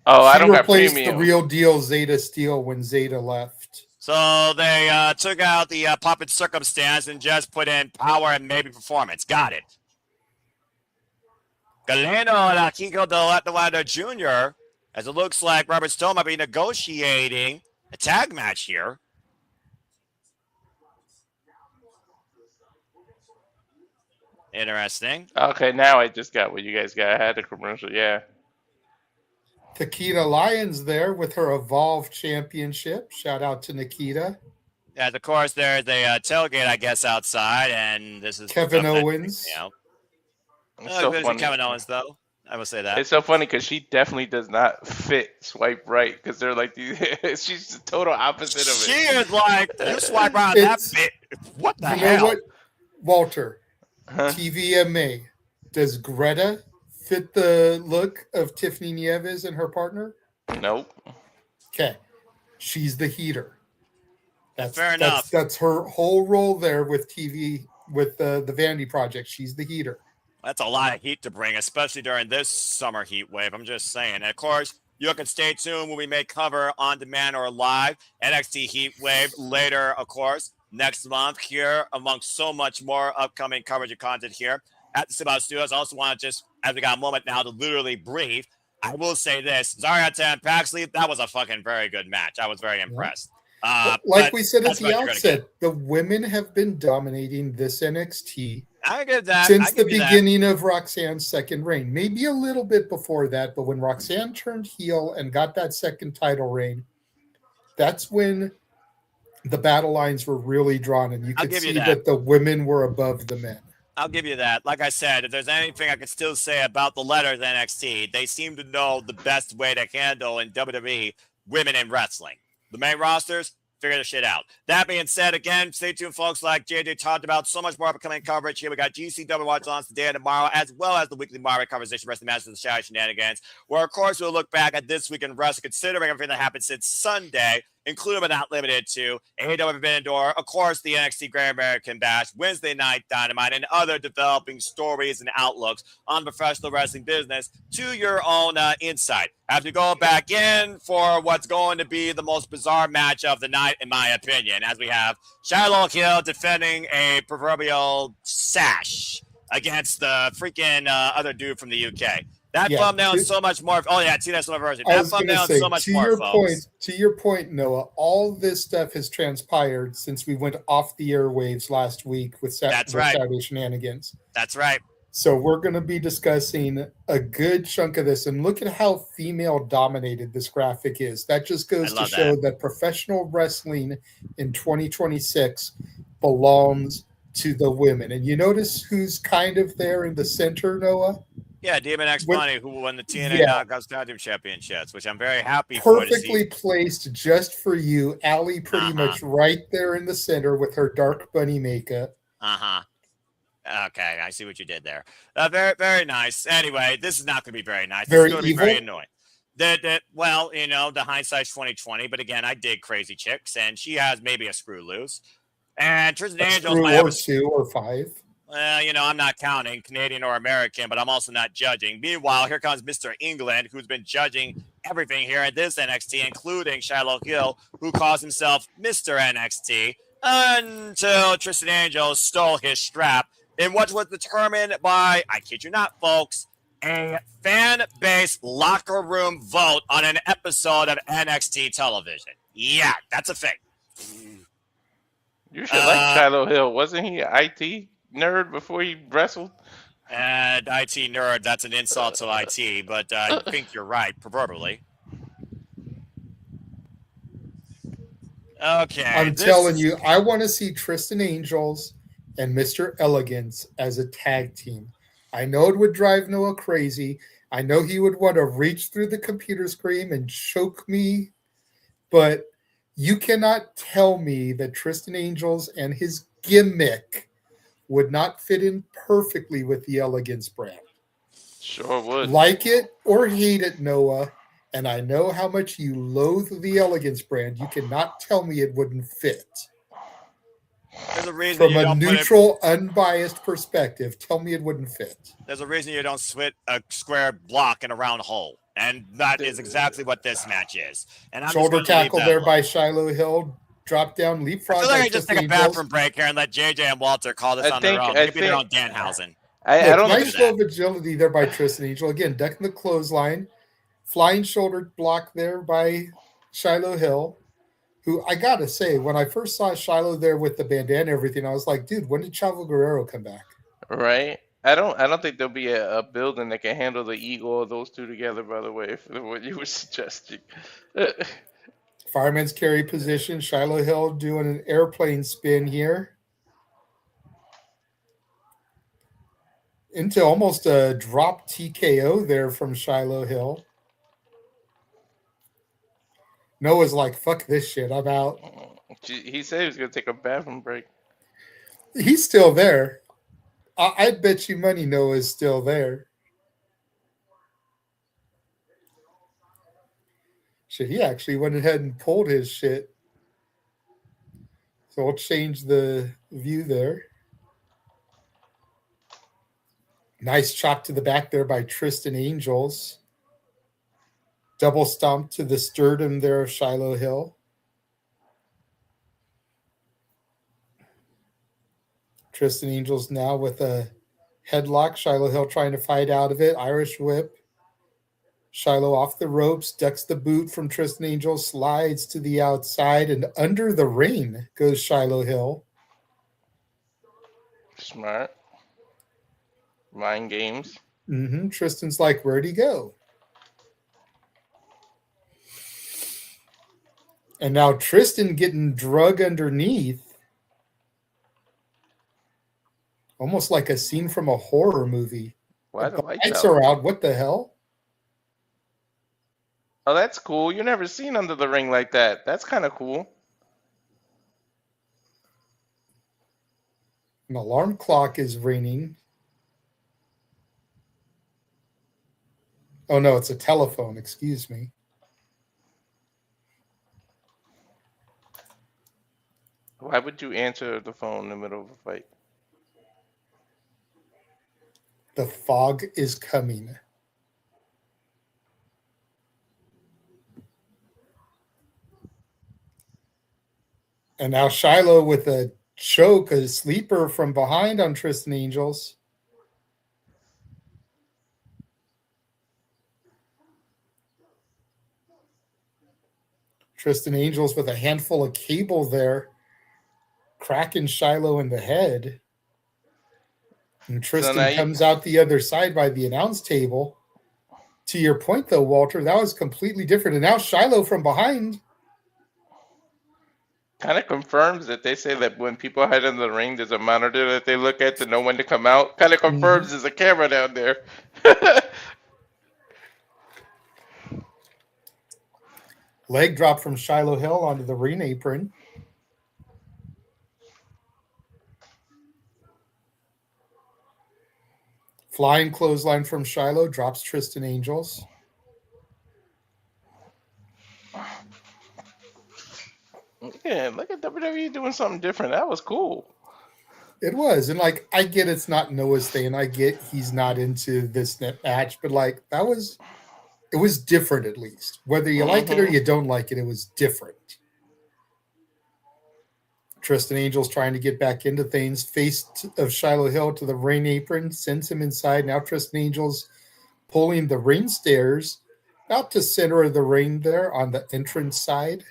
Oh, I She don't got replaced the premium. real deal Zeta Steel when Zeta left. So they took out the puppet circumstance and just put in power and maybe performance. Got it. Galeno and Kiko Delaware Jr., as it looks like Robert Stone might be negotiating a tag match here. Interesting. Okay, now I just got what you guys got. I had the commercial, yeah. Nikita Lyons there with her Evolve Championship. Shout out to Nikita. Yeah, of course, there's a tailgate, I guess, outside, and this is Kevin Owens. You know. It's so funny. Kevin Owens, though. I will say that. It's so funny because she definitely does not fit swipe right because they're like she's the total opposite of it. She is like, you swipe right that bit. What the hell? You know what, Walter? TVMA. Does Greta fit the look of Tiffany Nieves and her partner? Nope. Okay. She's the heater. Fair enough. That's her whole role there with TV, with the Vandy Project. She's the heater. That's a lot of heat to bring, especially during this summer heat wave. I'm just saying. And of course, you can stay tuned when we may cover on demand or live NXT Heat Wave later, of course, next month here, amongst so much more upcoming coverage and content here at the Sip Studios. I also want to just, as we got a moment now to literally breathe, I will say this. Zaria and Paxley, that was a fucking very good match. I was very impressed. Like we said at the outset, the women have been dominating this NXT I get that. since the beginning of Roxanne's second reign. Maybe a little bit before that, but when Roxanne turned heel and got that second title reign, that's when the battle lines were really drawn, and you could see that the women were above the men. I'll give you that. Like I said, if there's anything I can still say about the letters NXT, they seem to know the best way to handle in WWE women in wrestling. The main rosters, figure the shit out. That being said, again, stay tuned, folks. Like JJ talked about, so much more upcoming coverage here. We got GCW Watch on today and tomorrow, as well as the weekly Marvel Conversation Wrestling Matches and Shy Shenanigans, where, of course, we'll look back at this week in wrestling, considering everything that happened since Sunday, including but not limited to AEW Forbidden Door, of course, the NXT Great American Bash, Wednesday Night Dynamite, and other developing stories and outlooks on professional wrestling business to your own insight. As we go back in for what's going to be the most bizarre match of the night, in my opinion, as we have Shiloh Hill defending a proverbial sash against the freaking other dude from the UK. That thumbnail is so much more. Oh, yeah, see that Slammiversary. That thumbnail is so much more, folks. To your point, Noah, all this stuff has transpired since we went off the airwaves last week with Saturday Shenanigans. That's right. So we're going to be discussing a good chunk of this. And look at how female-dominated this graphic is. That just goes to show that professional wrestling in 2026 belongs to the women. And you notice who's kind of there in the center, Noah? Yeah, Demon X Money, who won the TNA Knockouts Tag Team Championships, which I'm very happy for. Perfectly placed just for you. Allie pretty much right there in the center with her dark bunny makeup. Okay, I see what you did there. Very, very nice. Anyway, this is not going to be very nice. Very it's going to be very annoying. Well, you know, the hindsight's 2020, but again, I dig crazy chicks, and she has maybe a screw loose. And Tristan Angels might have 2 or 5. You know, I'm not counting Canadian or American, but I'm also not judging. Meanwhile, here comes Mr. England, who's been judging everything here at this NXT, including Shiloh Hill, who calls himself Mr. NXT, until Tristan Angels stole his strap in what was determined by, I kid you not, folks, a fan-based locker room vote on an episode of NXT television. Yeah, that's a thing. You should like Shiloh Hill. Wasn't he an IT nerd before he wrestled? And IT nerd, that's an insult to IT, but I think you're right, proverbially. Okay. I'm telling you, I want to see Tristan Angels and Mr. Elegance as a tag team. I know it would drive Noah crazy. I know he would want to reach through the computer screen and choke me, but you cannot tell me that Tristan Angels and his gimmick would not fit in perfectly with the Elegance brand. Sure would. Like it or hate it, Noah, and I know how much you loathe the Elegance brand, you cannot tell me it wouldn't fit. There's a reason From you a don't neutral, unbiased perspective, tell me it wouldn't fit. There's a reason you don't split a square block in a round hole. And that is exactly what this match is. And I'm Shoulder just going to tackle leave there that by Shiloh Hill. Drop down, leapfrog. I feel like I just take a bathroom break here and let JJ and Walter call this on their own. Maybe their own Danhausen. I don't nice show of agility there by Tristan Angel. Again, ducking the clothesline. Flying shoulder block there by Shiloh Hill, who I got to say, when I first saw Shiloh there with the bandana and everything, I was like, dude, when did Chavo Guerrero come back? Right. I don't think there'll be a building that can handle the ego of those two together, by the way, if what you were suggesting. Fireman's carry position. Shiloh Hill doing an airplane spin here. Into almost a drop TKO there from Shiloh Hill. Noah's like, fuck this shit, I'm out. He said he was going to take a bathroom break. He's still there. I'd bet you money Noah's still there. Shit, he actually went ahead and pulled his shit. So we'll change the view there. Nice chop to the back there by Tristan Angels. Double stomp to the sternum there of Shiloh Hill. Tristan Angels now with a headlock. Shiloh Hill trying to fight out of it. Irish whip. Shiloh off the ropes, ducks the boot from Tristan Angels, slides to the outside, and under the ring goes Shiloh Hill. Smart. Mind games. Tristan's like, where'd he go? And now Tristan getting drug underneath. Almost like a scene from a horror movie. Why the the lights are out. What the hell? Oh, that's cool. You've never seen Under the Ring like that. That's kind of cool. An alarm clock is ringing. Oh, no, it's a telephone. Excuse me. Why would you answer the phone in the middle of a fight? The fog is coming. And now Shiloh with a choke, a sleeper from behind on Tristan Angels. Tristan Angels with a handful of cable there, cracking Shiloh in the head. And Tristan comes out the other side by the announce table. To your point, though, Walter, that was completely different. And now Shiloh from behind. Kind of confirms that they say that when people hide in the ring, there's a monitor that they look at to know when to come out. Kind of confirms there's a camera down there. Leg drop from Shiloh Hill onto the ring apron. Flying clothesline from Shiloh drops Tristan Angels. Yeah, look at WWE doing something different. That was cool. It was. And, like, I get it's not Noah's thing. I get he's not into this match. But, like, it was different at least. Whether you like it or you don't like it, it was different. Tristan Angels trying to get back into things. Face of Shiloh Hill to the ring apron. Sends him inside. Now Tristan Angels pulling the ring stairs. Out to center of the ring there on the entrance side.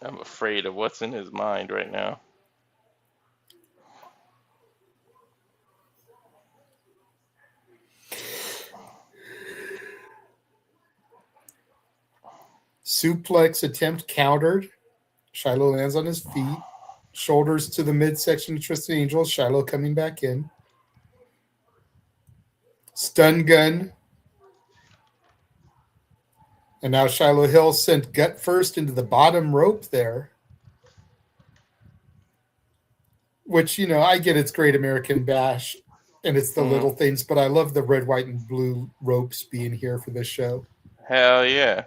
I'm afraid of what's in his mind right now. Suplex attempt countered. Shiloh lands on his feet. Shoulders to the midsection of Tristan Angels. Shiloh coming back in. Stun gun. And now Shiloh Hill sent gut first into the bottom rope there. which, I get it's Great American Bash and it's the little Mm. things, but I love the red, white, and blue ropes being here for this show. Hell yeah.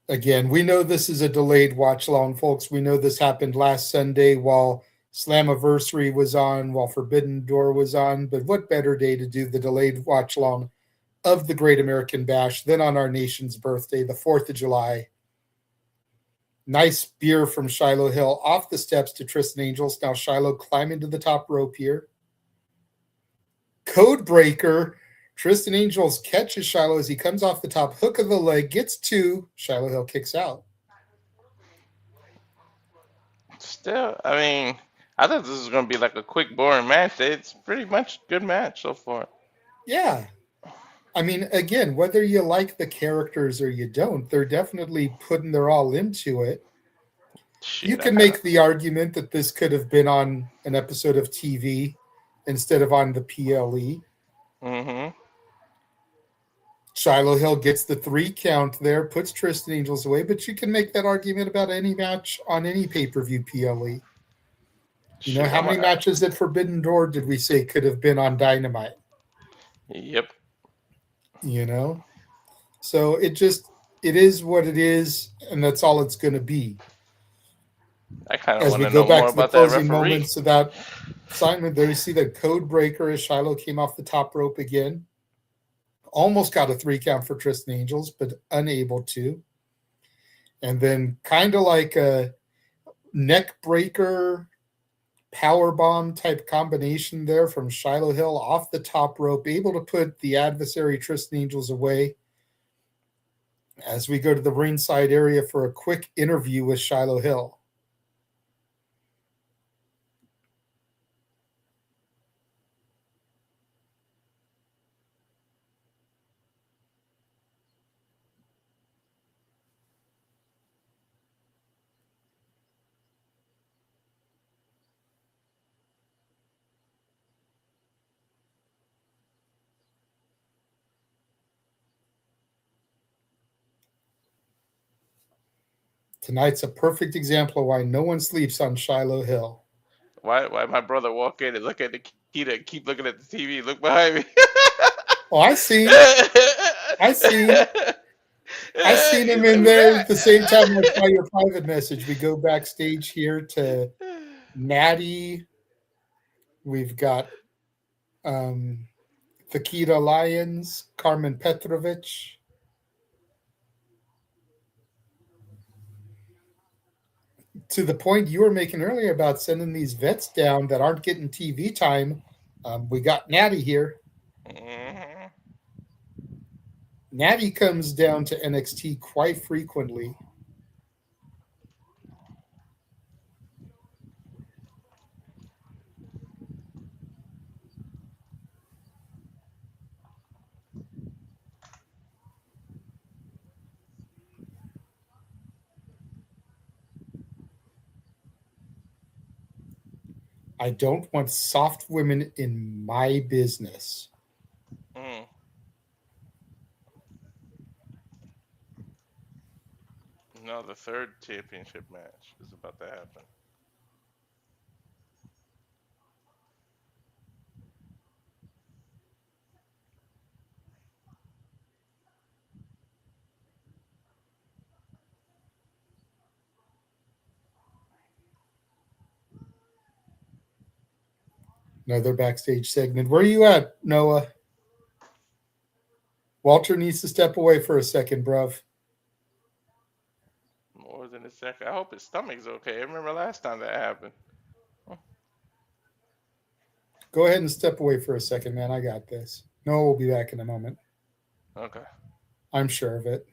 Again, we know this is a delayed watch long, folks. We know this happened last Sunday while Slammiversary was on, while Forbidden Door was on. But what better day to do the delayed watch long of the Great American Bash than on our nation's birthday, the 4th of July. Nice spear from Shiloh Hill off the steps to Tristan Angels. Now Shiloh climbing to the top rope here. Code breaker. Tristan Angels catches Shiloh as he comes off the top, hook of the leg, gets 2. Shiloh Hill kicks out. Still, I mean, I thought this was going to be like a quick, boring match. It's pretty much a good match so far. Yeah. I mean, again, whether you like the characters or you don't, they're definitely putting their all into it. You can make the argument that this could have been on an episode of TV instead of on the PLE. Mm-hmm. Shiloh Hill gets the 3 count there, puts Tristan Angels away, but you can make that argument about any match on any pay-per-view PLE. How many matches at Forbidden Door did we say could have been on Dynamite? Yep. So it is what it is, and that's all it's going to be. I kind of As want we to go know back more to the about that closing referee. moments of that Simon, there you see the code breaker as Shiloh came off the top rope again. Almost got a 3 count for Tristan Angels, but unable to. And then kind of like a neck breaker, power bomb type combination there from Shiloh Hill off the top rope, able to put the adversary Tristan Angels away. As we go to the ringside area for a quick interview with Shiloh Hill. Tonight's a perfect example of why no one sleeps on Shiloh Hill. Why my brother walk in and look at the key to keep looking at the TV, look behind me? Oh, I seen him in there at the same time I saw your private message. We go backstage here to Natty. We've got Fakita Lyons, Carmen Petrovich. To the point you were making earlier about sending these vets down that aren't getting TV time, we got Natty here. Mm-hmm. Natty comes down to NXT quite frequently. I don't want soft women in my business. Mm. No, the 3rd championship match is about to happen. Another backstage segment. Where are you at, Noah? Walter needs to step away for a second, bruv. More than a second. I hope his stomach's okay. I remember last time that happened. Go ahead and step away for a second, man. I got this. Noah will be back in a moment. Okay. I'm sure of it.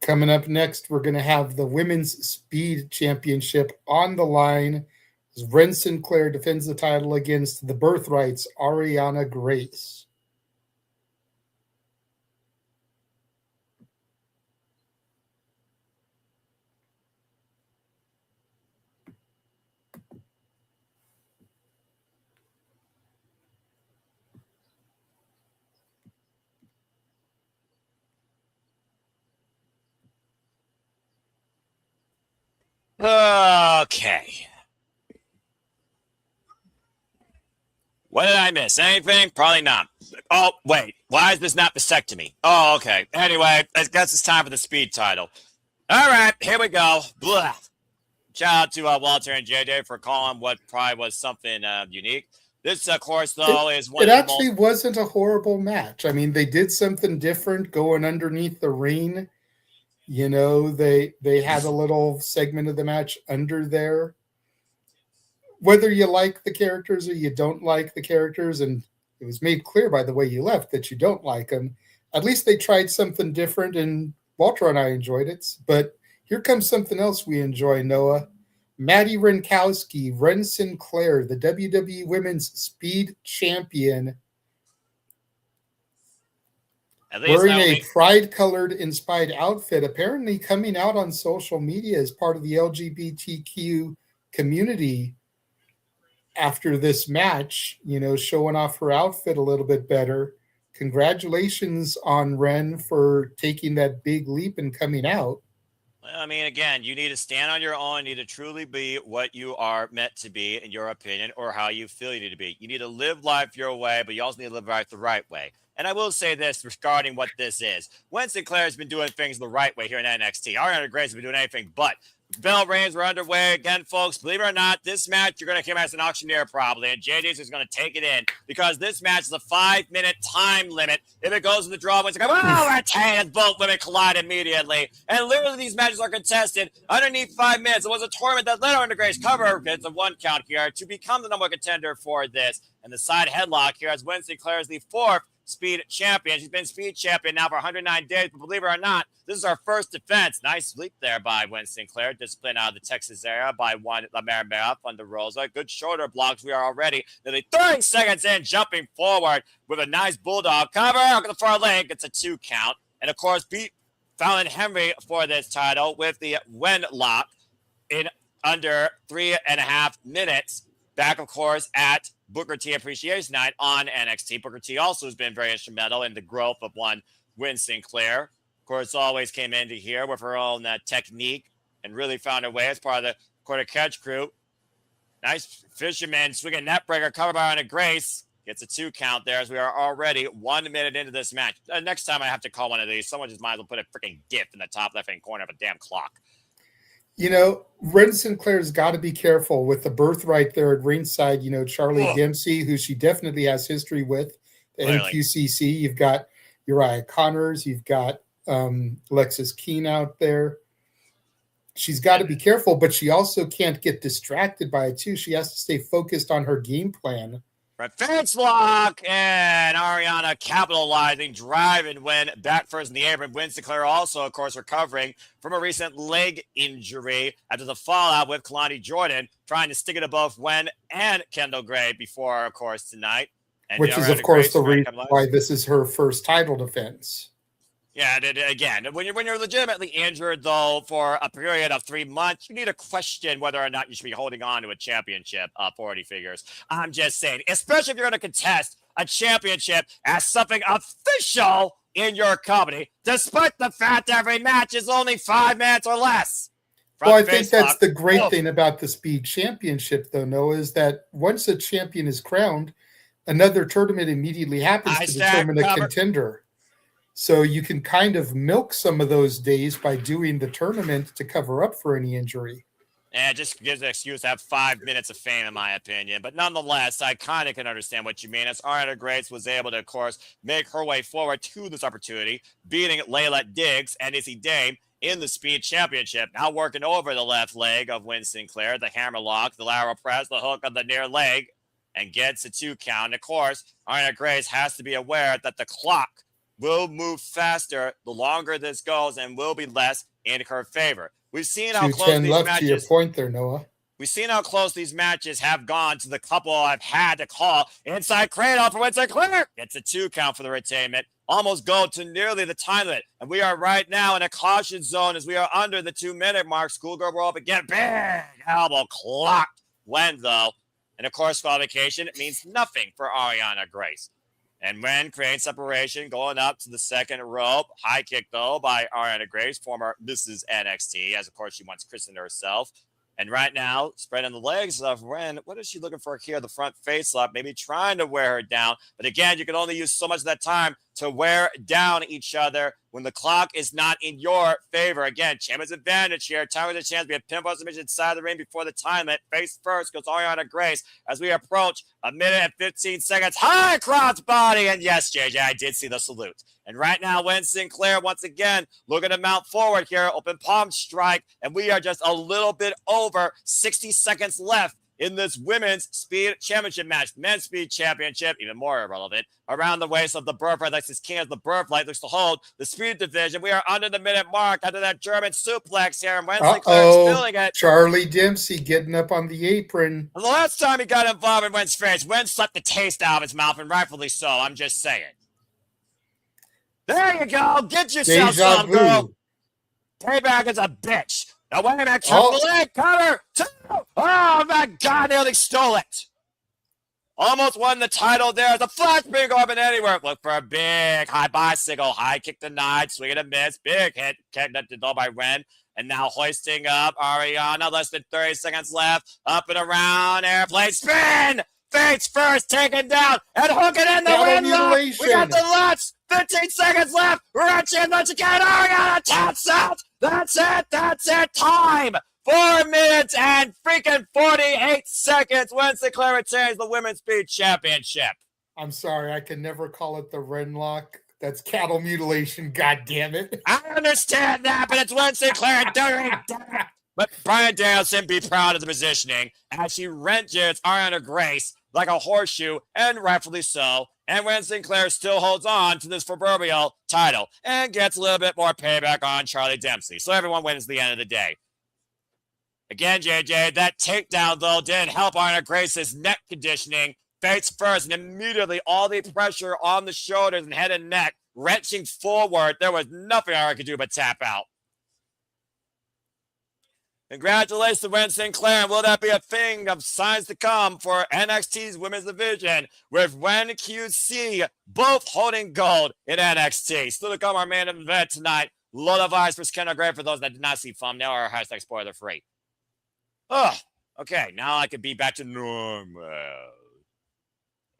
Coming up next, we're going to have the Women's Speed Championship on the line as Wren Sinclair defends the title against the Birthrights, Arianna Grace. Okay. What did I miss? Anything? Probably not. Oh, wait. Why is this not vasectomy? Oh, okay. Anyway, I guess it's time for the speed title. All right, here we go. Blah. Shout out to Walter and JJ for calling what probably was something unique. This, of course, though, is one It of the actually wasn't a horrible match. I mean, they did something different going underneath the ring. You know, they had a little segment of the match under there. Whether you like the characters or you don't like the characters, and it was made clear by the way you left that you don't like them, at least they tried something different, and Walter and I enjoyed it. But here comes something else we enjoy, Noah. Maddie Renkowski, Wren Sinclair, the WWE Women's Speed Champion, wearing a pride-colored inspired outfit, apparently coming out on social media as part of the LGBTQ community after this match, you know, showing off her outfit a little bit better. Congratulations on Wren for taking that big leap and coming out. I mean, again, you need to stand on your own. You need to truly be what you are meant to be, in your opinion, or how you feel you need to be. You need to live life your way, but you also need to live life the right way. And I will say this regarding what this is. Wren Sinclair has been doing things the right way here in NXT. Arianna Grace has been doing anything but. Bell reigns were underway again, folks. Believe it or not, this match, you're going to come as an auctioneer probably, and JD's is going to take it in because this match is a 5-minute time limit. If it goes to the draw, it's like, oh, retained, both women collide immediately. And literally, these matches are contested underneath 5 minutes. It was a tournament that led Arianna Grace cover. It's a 1 count here to become the number 1 contender for this. And the side headlock here as Wren Sinclair is the 4th Speed champion. She's been Speed champion now for 109 days, but believe it or not, this is our first defense. Nice leap there by Wren Sinclair. Discipline out of the Texas area by one Lamar on the Rosa. Good shoulder blocks. We are already nearly 30 seconds in, jumping forward with a nice bulldog cover. Look at the far leg. It's a 2 count. And of course, beat Fallon Henry for this title with the Wren lock in under 3.5 minutes. Back, of course, at Booker T Appreciation Night on NXT. Booker T also has been very instrumental in the growth of one Wren Sinclair. Of course, always came into here with her own technique and really found her way as part of the quarter catch crew. Nice fisherman swinging net breaker covered by Arianna Grace. Gets a 2 count there as we are already 1 minute into this match. Next time I have to call one of these, someone just might as well put a freaking GIF in the top left-hand corner of a damn clock. You know, Wren Sinclair's got to be careful with the birthright there at ringside. You know, Charlie Dempsey, who she definitely has history with, the NQCC. You've got Uriah Connors. You've got Lexis Keene out there. She's got to be careful, but she also can't get distracted by it, too. She has to stay focused on her game plan. Fence lock, and Arianna capitalizing, driving Wren back first in the apron. Wren Sinclair also, of course, recovering from a recent leg injury after the fallout with Kalani Jordan, trying to stick it to both Wren and Kendal Gray before, of course, tonight. And which is, of course, the reason why this is her first title defense. Yeah, again, when you're legitimately injured, though, for a period of 3 months, you need to question whether or not you should be holding on to a championship, 40 figures. I'm just saying, especially if you're going to contest a championship as something official in your company, despite the fact every match is only 5 minutes or less. Well, I think that's the great thing about the Speed Championship, though, Noah, is that once a champion is crowned, another tournament immediately happens to determine a contender. So you can kind of milk some of those days by doing the tournament to cover up for any injury. Yeah, it just gives an excuse to have 5 minutes of fame, in my opinion. But nonetheless, I kind of can understand what you mean. As Arianna Grace was able to, of course, make her way forward to this opportunity, beating Layla Diggs and Izzy Dame in the Speed Championship. Now working over the left leg of Wren Sinclair, the hammerlock, the lateral press, the hook of the near leg, and gets a 2 count. And of course, Arianna Grace has to be aware that the clock will move faster the longer this goes and will be less in her favor. We've seen how close these matches. To your point there, Noah. We've seen how close these matches have gone to the couple I've had to call. Inside cradle for Wren Sinclair. It's a 2 count for the retainment. Almost go to nearly the time limit. And we are right now in a caution zone as we are under the 2-minute mark. Schoolgirl roll up again. Big elbow clocked. Wren, though. And of course, qualification, it means nothing for Arianna Grace. And Wren creates separation, going up to the second rope. High kick, though, by Arianna Grace, former Mrs. NXT, as, of course, she once christened herself. And right now, spreading the legs of Wren. What is she looking for here? The front face lock, maybe trying to wear her down. But again, you can only use so much of that time to wear down each other when the clock is not in your favor. Again, champion's advantage here. Time with a chance to be a pinfall submission inside the ring before the time limit. Face first goes Arianna Grace as we approach 1 minute and 15 seconds. High cross body. And yes, JJ, I did see the salute. And right now, Wren Sinclair, once again, looking to mount forward here. Open palm strike. And we are just a little bit over 60 seconds left in this women's speed championship match. Men's speed championship, even more irrelevant. Around the waist of the Burf Light, that's his king as the Burf Light looks to hold the speed division. We are under the minute mark after that German suplex here. And Wren Sinclair is feeling it. Charlie Dempsey getting up on the apron. And the last time he got involved in Wren's face, Wren sucked the taste out of his mouth, and rightfully so. I'm just saying. There you go. Get yourself some, girl. Payback is a bitch. Now, wait a minute. Triple leg cover. Two. Oh, my God. Nearly stole it. Almost won the title there. The flash being open anywhere. Look for a big high bicycle. High kick denied. Swing and a miss. Big hit. Connected though by Wren. And now hoisting up Arianna. Less than 30 seconds left. Up and around. Airplane spin. Face first. Taken down. And hooking in the Wren lock. We got the lats. 15 seconds left. Wrench in once again. Arianna taps out. That's it. That's it. Time. 4 minutes and freaking 48 seconds. Wren Sinclair retains the Women's Speed Championship. I'm sorry. I can never call it the Wren lock. That's cattle mutilation. God damn it. I understand that, but it's Wren Sinclair doing that. But Bryan Danielson be proud of the positioning as she wrenches Arianna Grace like a horseshoe, and rightfully so. And Wren Sinclair still holds on to this proverbial title and gets a little bit more payback on Charlie Dempsey. So everyone wins at the end of the day. Again, JJ, that takedown, though, didn't help Arianna Grace's neck conditioning. Face first, and immediately all the pressure on the shoulders and head and neck, wrenching forward. There was nothing Arianna could do but tap out. Congratulations to Wren Sinclair. And will that be a thing of signs to come for NXT's women's division with Wren QC both holding gold in NXT? Still to come, our main event tonight. Lola Vice versus Kendal Gray for those that did not see thumbnail or hashtag spoiler free. Oh, okay. Now I could be back to normal.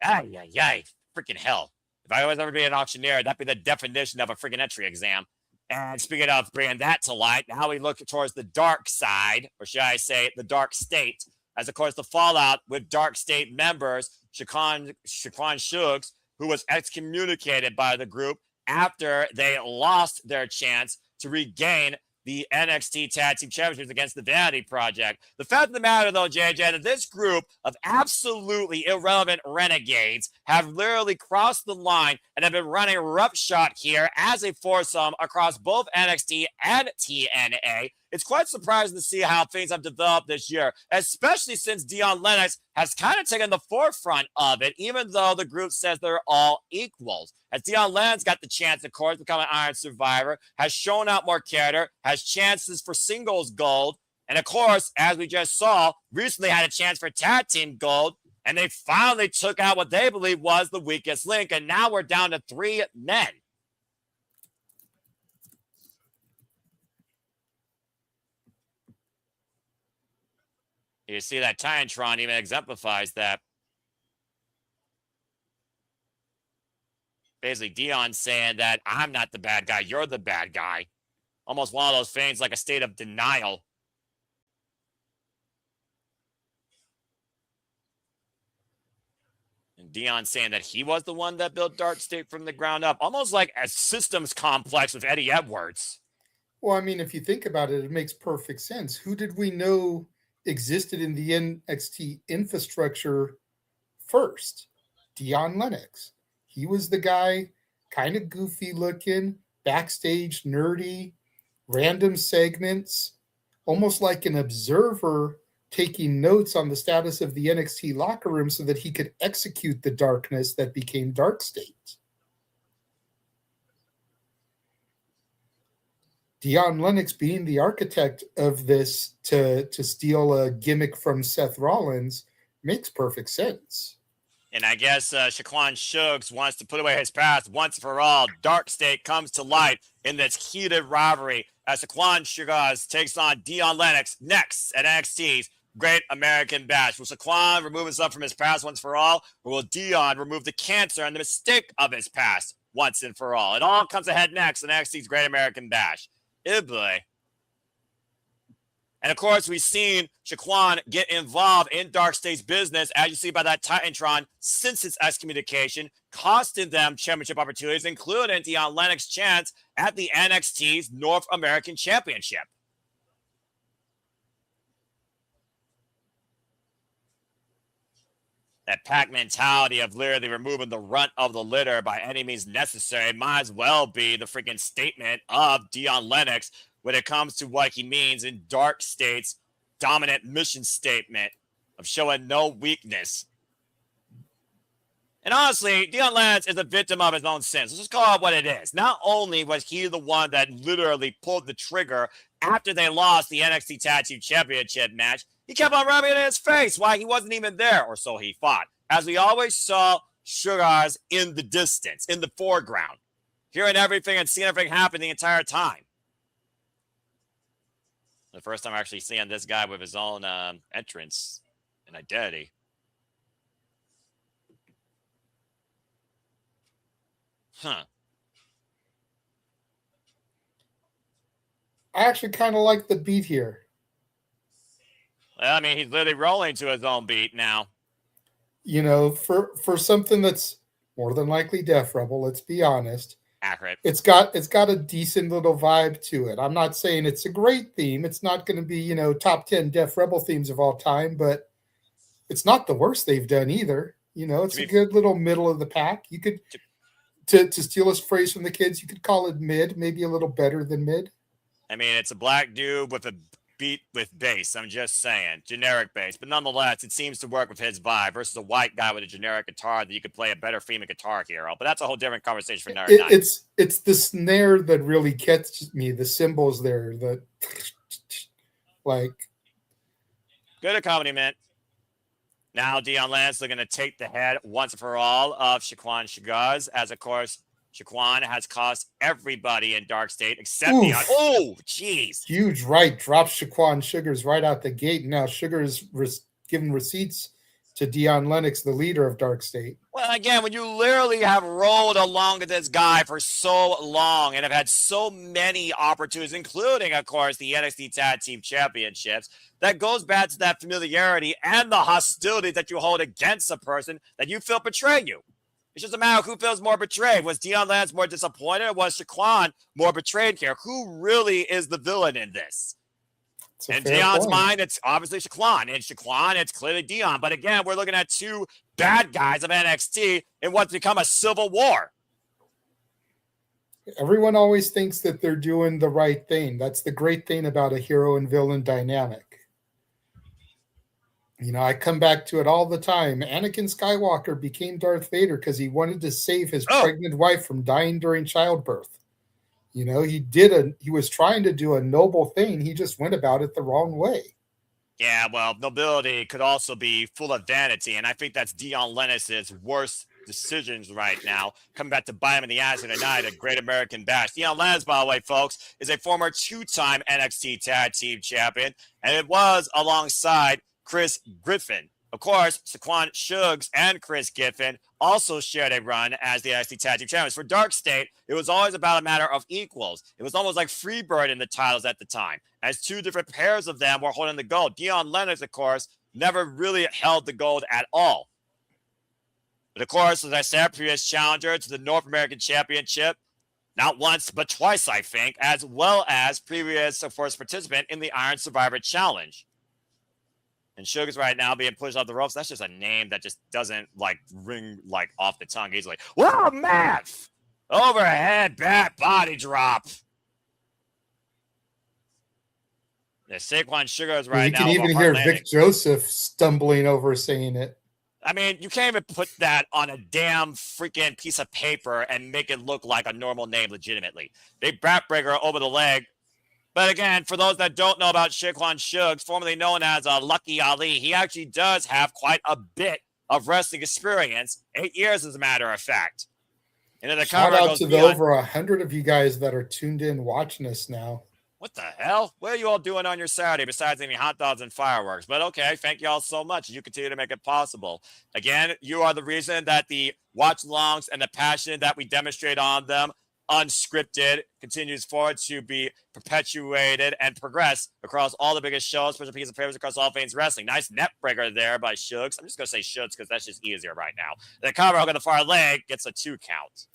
Ay. Freaking hell. If I was ever be an auctioneer, that'd be the definition of a freaking entry exam. And speaking of bringing that to light, now we look towards the dark side, or should I say the dark state, as of course the fallout with dark state members, Saquon Shugars, who was excommunicated by the group after they lost their chance to regain the NXT Tag Team Championships against the Vanity Project. The fact of the matter, though, JJ, that this group of absolutely irrelevant renegades have literally crossed the line and have been running roughshod here as a foursome across both NXT and TNA. It's quite surprising to see how things have developed this year, especially since Dion Lennox has kind of taken the forefront of it, even though the group says they're all equals. As Dion Lennox got the chance, of course, to become an Iron Survivor, has shown out more character, has chances for singles gold, and of course, as we just saw, recently had a chance for tag team gold, and they finally took out what they believe was the weakest link, and now we're down to 3 men. You see that Tayvion even exemplifies that. Basically, Dion saying that I'm not the bad guy, you're the bad guy. Almost one of those things like a state of denial. And Dion saying that he was the one that built Dark State from the ground up. Almost like a systems complex with Eddie Edwards. Well, I mean, if you think about it, it makes perfect sense. Who did we know existed in the NXT infrastructure first? Dion Lennox. He was the guy, kind of goofy looking, backstage nerdy, random segments, almost like an observer taking notes on the status of the NXT locker room so that he could execute the darkness that became Dark State. Dion Lennox being the architect of this to steal a gimmick from Seth Rollins makes perfect sense. And I guess Saquon Shugars wants to put away his past once for all. Dark State comes to light in this heated rivalry as Saquon Shugars takes on Dion Lennox next at NXT's Great American Bash. Will Saquon remove himself from his past once for all, or will Dion remove the cancer and the mistake of his past once and for all? It all comes ahead next in NXT's Great American Bash. Oh boy. And of course, we've seen Saquon get involved in Dark State's business, as you see by that Titantron, since its excommunication, costing them championship opportunities, including Dion Lennox's chance at the NXT's North American Championship. That pack mentality of literally removing the runt of the litter by any means necessary might as well be the freaking statement of Dion Lennox when it comes to what he means in Dark State's dominant mission statement of showing no weakness. And honestly, Dion Lennox is a victim of his own sins. Let's just call it what it is. Not only was he the one that literally pulled the trigger after they lost the NXT Tag Team Championship match, he kept on rubbing it in his face while he wasn't even there, or so he thought. As we always saw Shugars in the distance, in the foreground, hearing everything and seeing everything happen the entire time. The first time actually seeing this guy with his own entrance and identity. Huh. I actually kind of like the beat here. Well, I mean, he's literally rolling to his own beat now. You know, for something that's more than likely Def Rebel, let's be honest. Accurate. It's got a decent little vibe to it. I'm not saying it's a great theme. It's not going to be, you know, top 10 Def Rebel themes of all time, but it's not the worst they've done either. You know, it's a good little middle of the pack. You could, to steal a phrase from the kids, you could call it mid, maybe a little better than mid. I mean, it's a black dude with a beat with bass. I'm just saying, generic bass. But nonetheless, it seems to work with his vibe versus a white guy with a generic guitar that you could play a better theme of Guitar Hero. But that's a whole different conversation for another night. It's the snare that really catches me. The cymbals there, that like good accompaniment. Now Dion Lennox looking to take the head once and for all of Saquon Shugars, as of course Saquon has cost everybody in Dark State except Dion. Oh, jeez. Huge right. Drops Saquon Shugars right out the gate. Now Shugars giving receipts to Dion Lennox, the leader of Dark State. Well, again, when you literally have rolled along with this guy for so long and have had so many opportunities, including, of course, the NXT Tag Team Championships, that goes back to that familiarity and the hostility that you hold against a person that you feel betrayed you. It's just a matter of who feels more betrayed. Was Dion Lennox more disappointed, or was Saquon more betrayed here? Who really is the villain in this? In Dion's mind, it's obviously Saquon. In Saquon, it's clearly Dion. But again, we're looking at two bad guys of NXT in what's become a civil war. Everyone always thinks that they're doing the right thing. That's the great thing about a hero and villain dynamic. You know, I come back to it all the time. Anakin Skywalker became Darth Vader because he wanted to save his pregnant wife from dying during childbirth. You know, he was trying to do a noble thing. He just went about it the wrong way. Yeah, well, nobility could also be full of vanity, and I think that's Dion Lennox's worst decisions right now, coming back to bite him in the ass tonight at Great American Bash. Dion Lennox, by the way, folks, is a former two-time NXT Tag Team Champion, and it was alongside Chris Griffin. Of course, Saquon Shugars and Chris Griffin also shared a run as the NXT Tag Team Champions. For Dark State, it was always about a matter of equals. It was almost like Freebird in the titles at the time, as two different pairs of them were holding the gold. Dion Lennox, of course, never really held the gold at all. But of course, as I said, previous challenger to the North American Championship, not once, but twice, I think, as well as previous, of course, participant in the Iron Survivor Challenge. And Shugars right now being pushed off the ropes, that's just a name that just doesn't, like, ring, like, off the tongue easily. Whoa, math! Overhead back body drop. The Saquon Shugars right now. You can even hear Vic Joseph stumbling over saying it. I mean, you can't even put that on a damn freaking piece of paper and make it look like a normal name legitimately. Big backbreaker over the leg. But again, for those that don't know about Saquon Shugars, formerly known as Lucky Ali, he actually does have quite a bit of wrestling experience. 8 years, as a matter of fact. And the Shout out to the over 100 of you guys that are tuned in watching us now. What the hell? What are you all doing on your Saturday besides eating hot dogs and fireworks? But okay, thank you all so much. You continue to make it possible. Again, you are the reason that the watch-alongs and the passion that we demonstrate on them, unscripted, continues forward to be perpetuated and progress across all the biggest shows, special pieces of favorites across all things wrestling. Nice net breaker there by Shugs. I'm just going to say Shugs because that's just easier right now. The cover hook on the far leg gets a 2 count.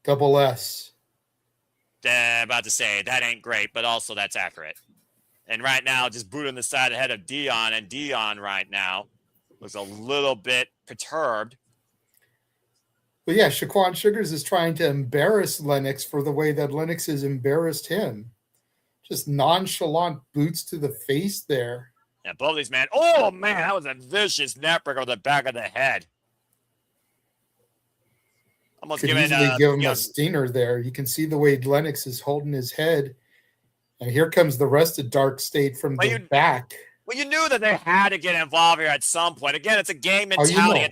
Double S. About to say, that ain't great, but also that's accurate. And right now, just booting the side ahead of Dion, and Dion right now looks a little bit perturbed. But yeah, Shaquan Shugars is trying to embarrass Lennox for the way that Lennox has embarrassed him. Just nonchalant boots to the face there. Yeah, both of these, man. Oh, man, that was a vicious neckbreaker on the back of the head. Almost Could giving easily give him a stinger there. You can see the way Lennox is holding his head. And here comes the rest of Dark State from the back. Well, you knew that they had to get involved here at some point. Again, it's a game mentality.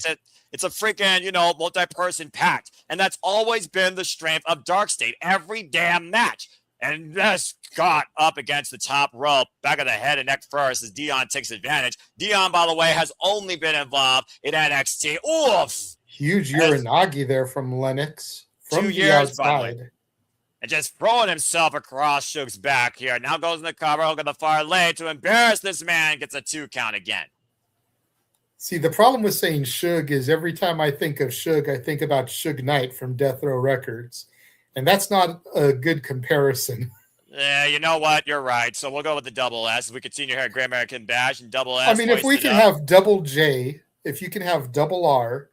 It's a freaking, multi-person pact. And that's always been the strength of Dark State. Every damn match. And this got up against the top rope, back of the head and neck first as Dion takes advantage. Dion, by the way, has only been involved in NXT. Oof! Huge Uranagi there from Lennox. From 2 the years, outside. And just throwing himself across Shug's back here. Now goes in the cover, hook on the far leg to embarrass this man. Gets a 2 count again. See, the problem with saying Shug is every time I think of Shug, I think about Suge Knight from Death Row Records. And that's not a good comparison. Yeah, you know what? You're right. So we'll go with the double S. We continue here at Great American Bash and double S. I mean, if we can have double J, if you can have double R,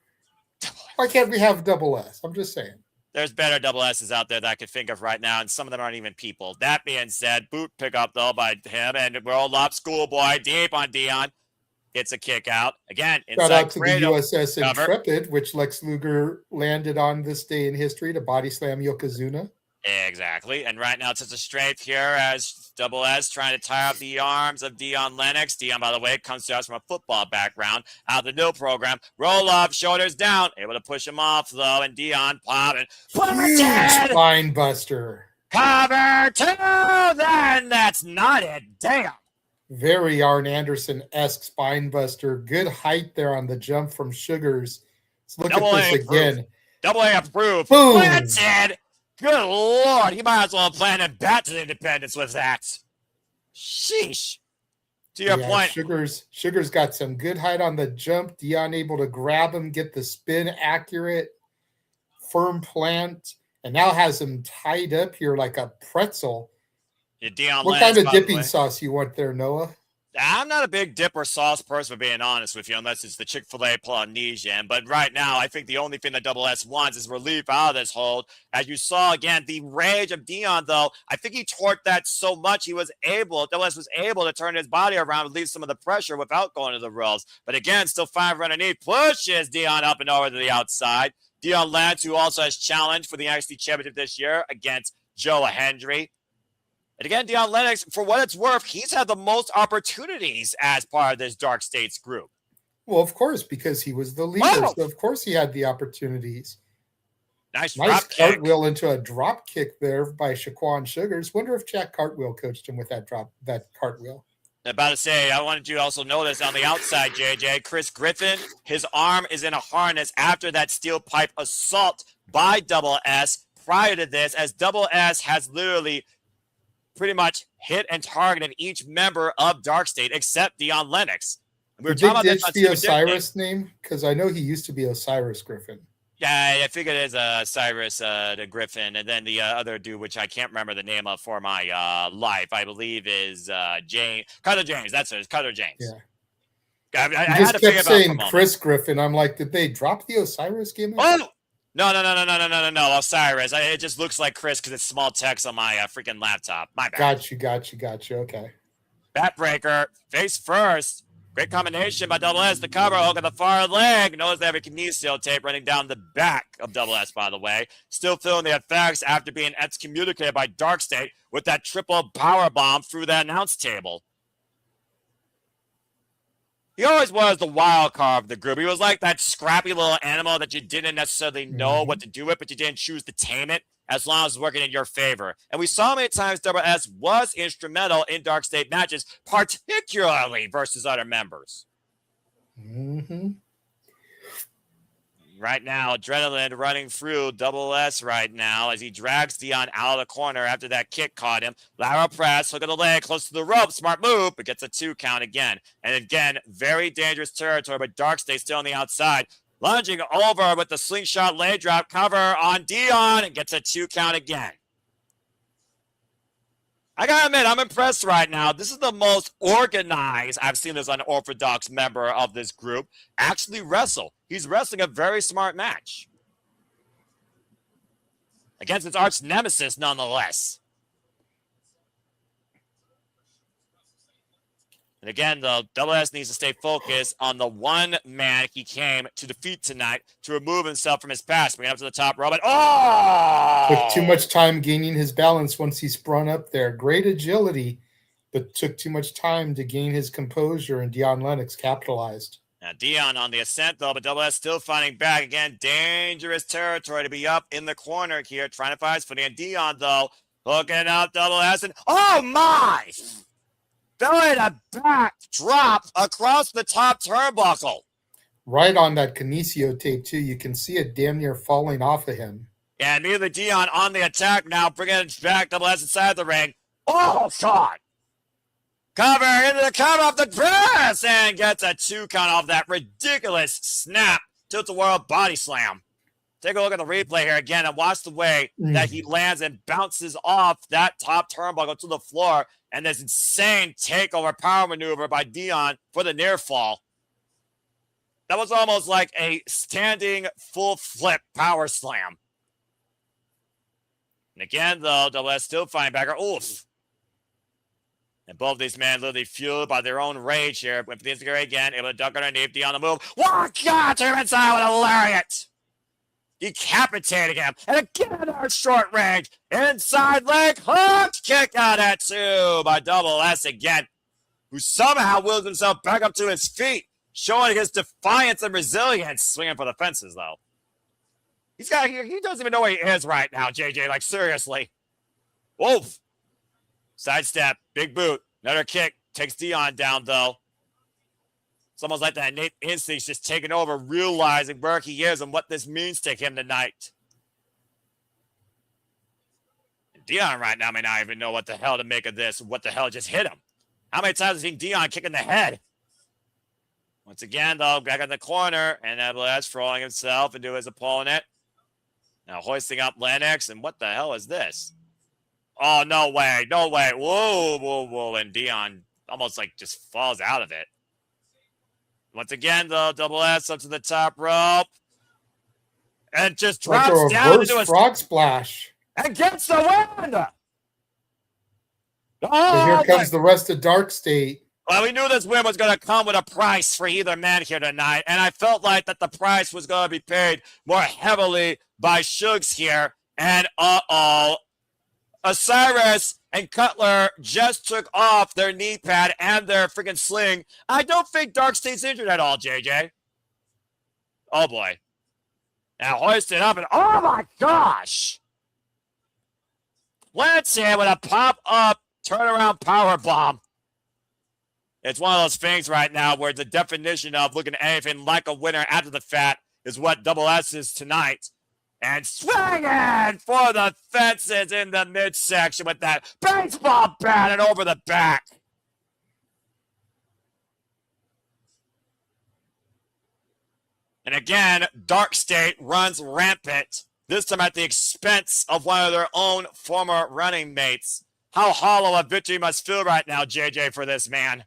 why can't we have double S? I'm just saying. There's better double S's out there that I could think of right now, and some of them aren't even people. That being said, boot pickup, though, by him, and roll up Schoolboy deep on Dion. Gets a kick out. Again, shout out to the USS Intrepid, which Lex Luger landed on this day in history to body slam Yokozuna. Exactly. And right now it's just a strength here as Double S trying to tie up the arms of Dion Lennox. Dion, by the way, comes to us from a football background out of the new program. Roll up, shoulders down. Able to push him off, though, and Dion popping. Spine buster. Cover 2. Then that's not it. Damn. Very Arn Anderson-esque spine buster. Good height there on the jump from Shugars. Let's look Double at this again. Double A approved. Boom. Planted. Good Lord. He might as well have planted bat to the Independence with that. Sheesh. To your point. Shugars got some good height on the jump. Dion able to grab him, get the spin accurate, firm plant, and now has him tied up here like a pretzel. Dion what Lennox, kind of dipping sauce you want there, Noah? I'm not a big dip or sauce person, for being honest with you, unless it's the Chick-fil-A Polynesian. But right now, I think the only thing that Double S wants is relief out of this hold. As you saw, again, the rage of Dion, though, I think he torqued that so much Double S was able to turn his body around and relieve some of the pressure without going to the ropes. But again, still 5 underneath, pushes Dion up and over to the outside. Dion Lennox, who also has challenged for the NXT Championship this year against Joe Hendry. And again, Dion Lennox, for what it's worth, he's had the most opportunities as part of this Dark States group. Well, of course, because he was the leader. Wow. So, of course, he had the opportunities. Nice cartwheel into a drop kick there by Shaquan Shugars. Wonder if Jack Cartwheel coached him with that cartwheel. About to say, I wanted you to also notice on the outside, JJ, Chris Griffin, his arm is in a harness after that steel pipe assault by Double S prior to this, as Double S has literally pretty much hit and targeted each member of Dark State except Dion Lennox. We were talking about the Osiris name? Because I know he used to be Osiris Griffin. Yeah, I figured it is Cyrus the Griffin, and then the other dude, which I can't remember the name of for my life, I believe is Cutter James. That's it. It's Cutter James. Yeah. I had to kept saying Chris Griffin. I'm like, did they drop the Osiris gimmick? Oh! No, Osiris. It just looks like Chris because it's small text on my freaking laptop. My bad. Got you. Okay. Backbreaker, face first. Great combination by Double S. The cover hook on the far leg. Notice they have a kinesio tape running down the back of Double S, by the way. Still feeling the effects after being excommunicated by Dark State with that triple power bomb through that announce table. He always was the wild card of the group. He was like that scrappy little animal that you didn't necessarily know what to do with, but you didn't choose to tame it as long as it's working in your favor. And we saw many times Double S was instrumental in Dark State matches, particularly versus other members. Mm-hmm. Right now, Adrenaline running through Double S right now as he drags Dion out of the corner after that kick caught him. Lateral press, hook of the leg, close to the rope. Smart move, but gets a 2 count again. And again, very dangerous territory, but Dark State still on the outside. Lunging over with the slingshot leg drop cover on Dion and gets a 2 count again. I gotta admit, I'm impressed right now. This is the most organized I've seen this unorthodox member of this group actually wrestle. He's wrestling a very smart match. Against its arch nemesis, nonetheless. And again, though, Double S needs to stay focused on the one man he came to defeat tonight to remove himself from his past. Bring it up to the top rope. Took too much time gaining his balance once he sprung up there. Great agility, but took too much time to gain his composure, and Dion Lennox capitalized. Now, Dion on the ascent, though, but Double S still fighting back. Again, dangerous territory to be up in the corner here, trying to find his footing. And Dion, though, looking up Double S, and oh my! Belly to back drop across the top turnbuckle. Right on that Kinesio tape, too. You can see it damn near falling off of him. Yeah, immediately Dion on the attack now, bringing it back. Double S inside the ring. Oh, shot! Cover into the cover off the press and gets a 2 count off that ridiculous snap. Tilt-a-whirl body slam. Take a look at the replay here again and watch the way that he lands and bounces off that top turnbuckle to the floor. And this insane takeover power maneuver by Dion for the near fall. That was almost like a standing full flip power slam. And again, though, Double S still fighting back. Oof. And both these men literally fueled by their own rage here. Went for the Instagram again, able to duck underneath, Dion the move. What? God, turn inside with a lariat. Decapitating him. And again, another short range. Inside leg hook. Kick out at 2 by Double S again, who somehow wills himself back up to his feet, showing his defiance and resilience. Swinging for the fences, though. He doesn't even know where he is right now, JJ. Like, seriously. Wolf. Sidestep. Big boot. Another kick. Takes Dion down, though. It's almost like that innate instinct's just taking over, realizing where he is and what this means to him tonight. And Dion right now may not even know what the hell to make of this, what the hell just hit him. How many times have you seen Dion kick in the head? Once again, though, back in the corner, and Evelyn throwing himself into his opponent. Now hoisting up Lennox, and what the hell is this? Oh, no way, no way. Whoa, whoa, whoa, and Dion almost like just falls out of it. Once again, though, Double S up to the top rope. And just drops like down into a frog splash. And gets the win! So here comes the rest of Dark State. Well, we knew this win was going to come with a price for either man here tonight. And I felt like that the price was going to be paid more heavily by Shugs here. And Osiris and Cutler just took off their knee pad and their freaking sling. I don't think Dark State's injured at all, JJ. Oh, boy. Now hoist it up, and oh, my gosh. Let's see with a pop-up turnaround power bomb. It's one of those things right now where the definition of looking at anything like a winner after the fact is what Double S is tonight. And swinging for the fences in the midsection with that baseball bat and over the back. And again, Dark State runs rampant, this time at the expense of one of their own former running mates. How hollow a victory must feel right now, JJ, for this man.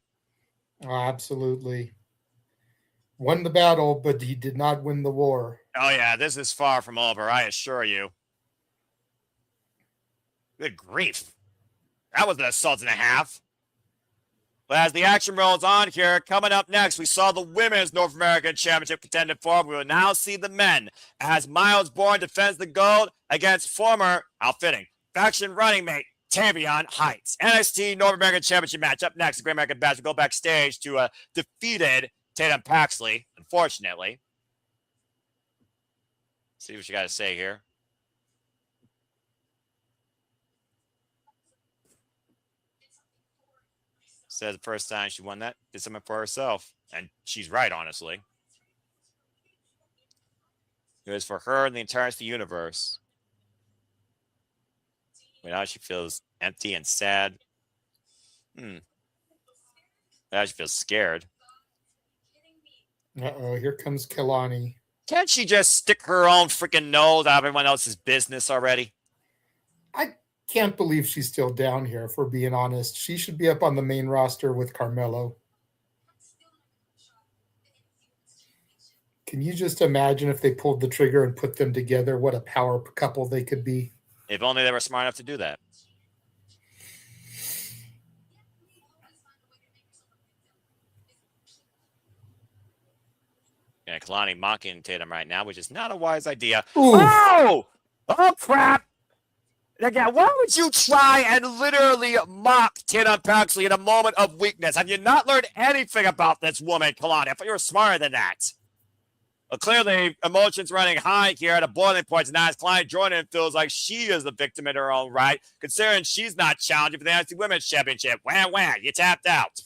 Oh, absolutely. Won the battle, but he did not win the war. Oh, yeah, this is far from over, I assure you. Good grief. That was an assault and a half. But as the action rolls on here, coming up next, we saw the Women's North American Championship contended for. We will now see the men as Myles Borne defends the gold against former, outfitting, faction running mate Tayvion Heights. NXT North American Championship match. Up next, the Great American Bash will go backstage to a defeated Tatum Paxley, unfortunately. See what you got to say here. Said the first time she won that, did something for herself. And she's right, honestly. It was for her and the entire universe. Now she feels empty and sad. Now she feels scared. Uh-oh, here comes Kalani. Can't she just stick her own freaking nose out of everyone else's business already? I can't believe she's still down here, if we're being honest. She should be up on the main roster with Carmelo. Can you just imagine if they pulled the trigger and put them together, what a power couple they could be? If only they were smart enough to do that. Yeah, Kalani mocking Tatum right now, which is not a wise idea. Ooh. Oh! Oh, crap! Again, why would you try and literally mock Tatum Paxley in a moment of weakness? Have you not learned anything about this woman, Kalani? I thought you were smarter than that. Well, clearly, emotions running high here at a boiling point. And now as Klein Jordan feels like she is the victim in her own right, considering she's not challenging for the NXT Women's Championship. Wham, wham, you tapped out.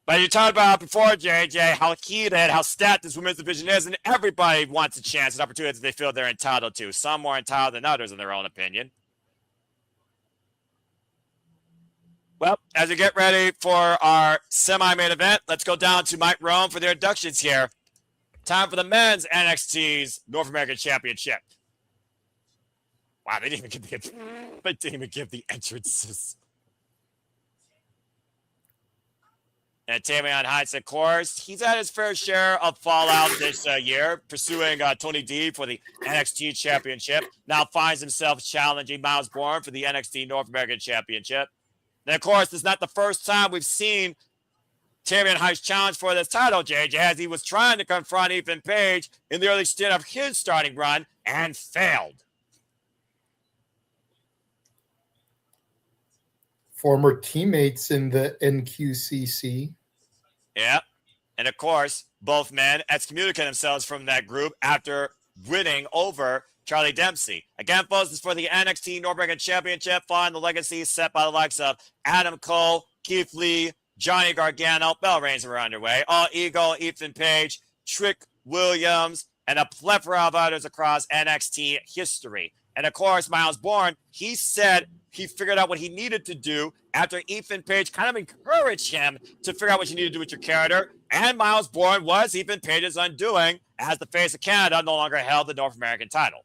But you talked about before, JJ, how heated, how stacked this women's division is, and everybody wants a chance and opportunities that they feel they're entitled to. Some more entitled than others, in their own opinion. Well, as we get ready for our semi-main event, let's go down to Mike Rome for their inductions here. Time for the men's NXT's North American Championship. Wow, they didn't even give the entrances. And Tayvion Heights, of course, he's had his fair share of fallout this year, pursuing Tony D for the NXT Championship. Now finds himself challenging Myles Borne for the NXT North American Championship. And, of course, it's not the first time we've seen Tayvion Heights challenge for this title, JJ, as he was trying to confront Ethan Page in the early stint of his starting run and failed. Former teammates in the NQCC. Yeah. And, of course, both men excommunicated themselves from that group after winning over Charlie Dempsey. Again, folks, this is for the NXT North American Championship, following the legacy set by the likes of Adam Cole, Keith Lee, Johnny Gargano. Bell reigns are underway. All Ego, Ethan Page, Trick Williams, and a plethora of others across NXT history. And, of course, Myles Borne, he said he figured out what he needed to do after Ethan Page kind of encouraged him to figure out what you need to do with your character. And Myles Borne was Ethan Page's undoing, as the face of Canada no longer held the North American title.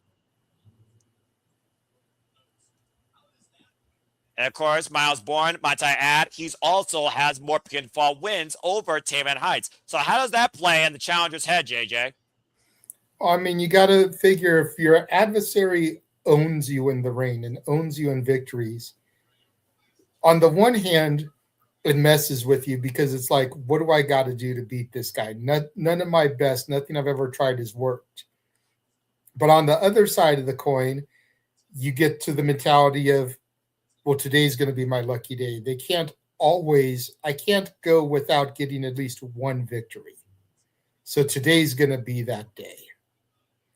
And, of course, Myles Borne, might I add, he's also has more pinfall wins over Tayvion Heights. So how does that play in the challenger's head, JJ? I mean, you got to figure if your adversary owns you in the ring and owns you in victories, on the one hand, it messes with you because it's like, what do I got to do to beat this guy? None of my best, nothing I've ever tried has worked. But on the other side of the coin, you get to the mentality of, well, today's going to be my lucky day. I can't go without getting at least one victory. So today's going to be that day.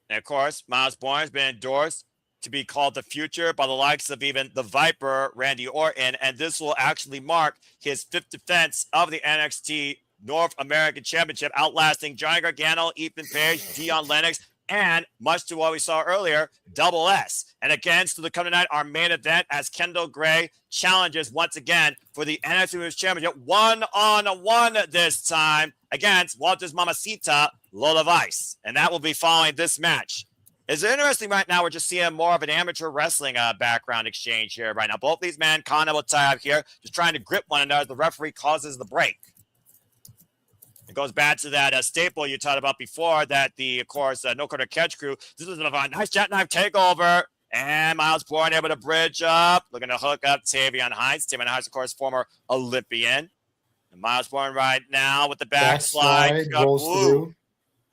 And, of course, Myles Borne has been endorsed to be called the future by the likes of even the Viper, Randy Orton, and this will actually mark his 5th defense of the NXT North American Championship, outlasting Johnny Gargano, Ethan Page, Dion Lennox, and much to what we saw earlier, Double S. And again, still to come tonight, our main event as Kendal Gray challenges once again for the NXT Women's Championship, one-on-one this time against Walter's Mamacita, Lola Vice. And that will be following this match. It's interesting right now. We're just seeing more of an amateur wrestling background exchange here right now. Both these men kind of will tie up here, just trying to grip one another as the referee causes the break. It goes back to that staple you talked about before, that the, of course, No Quarter Catch crew. This was a nice jackknife takeover. And Myles Borne able to bridge up, looking to hook up Tayvion Heights. Tayvion Heights, of course, former Olympian. And Myles Borne right now with the backslide. Rolls through.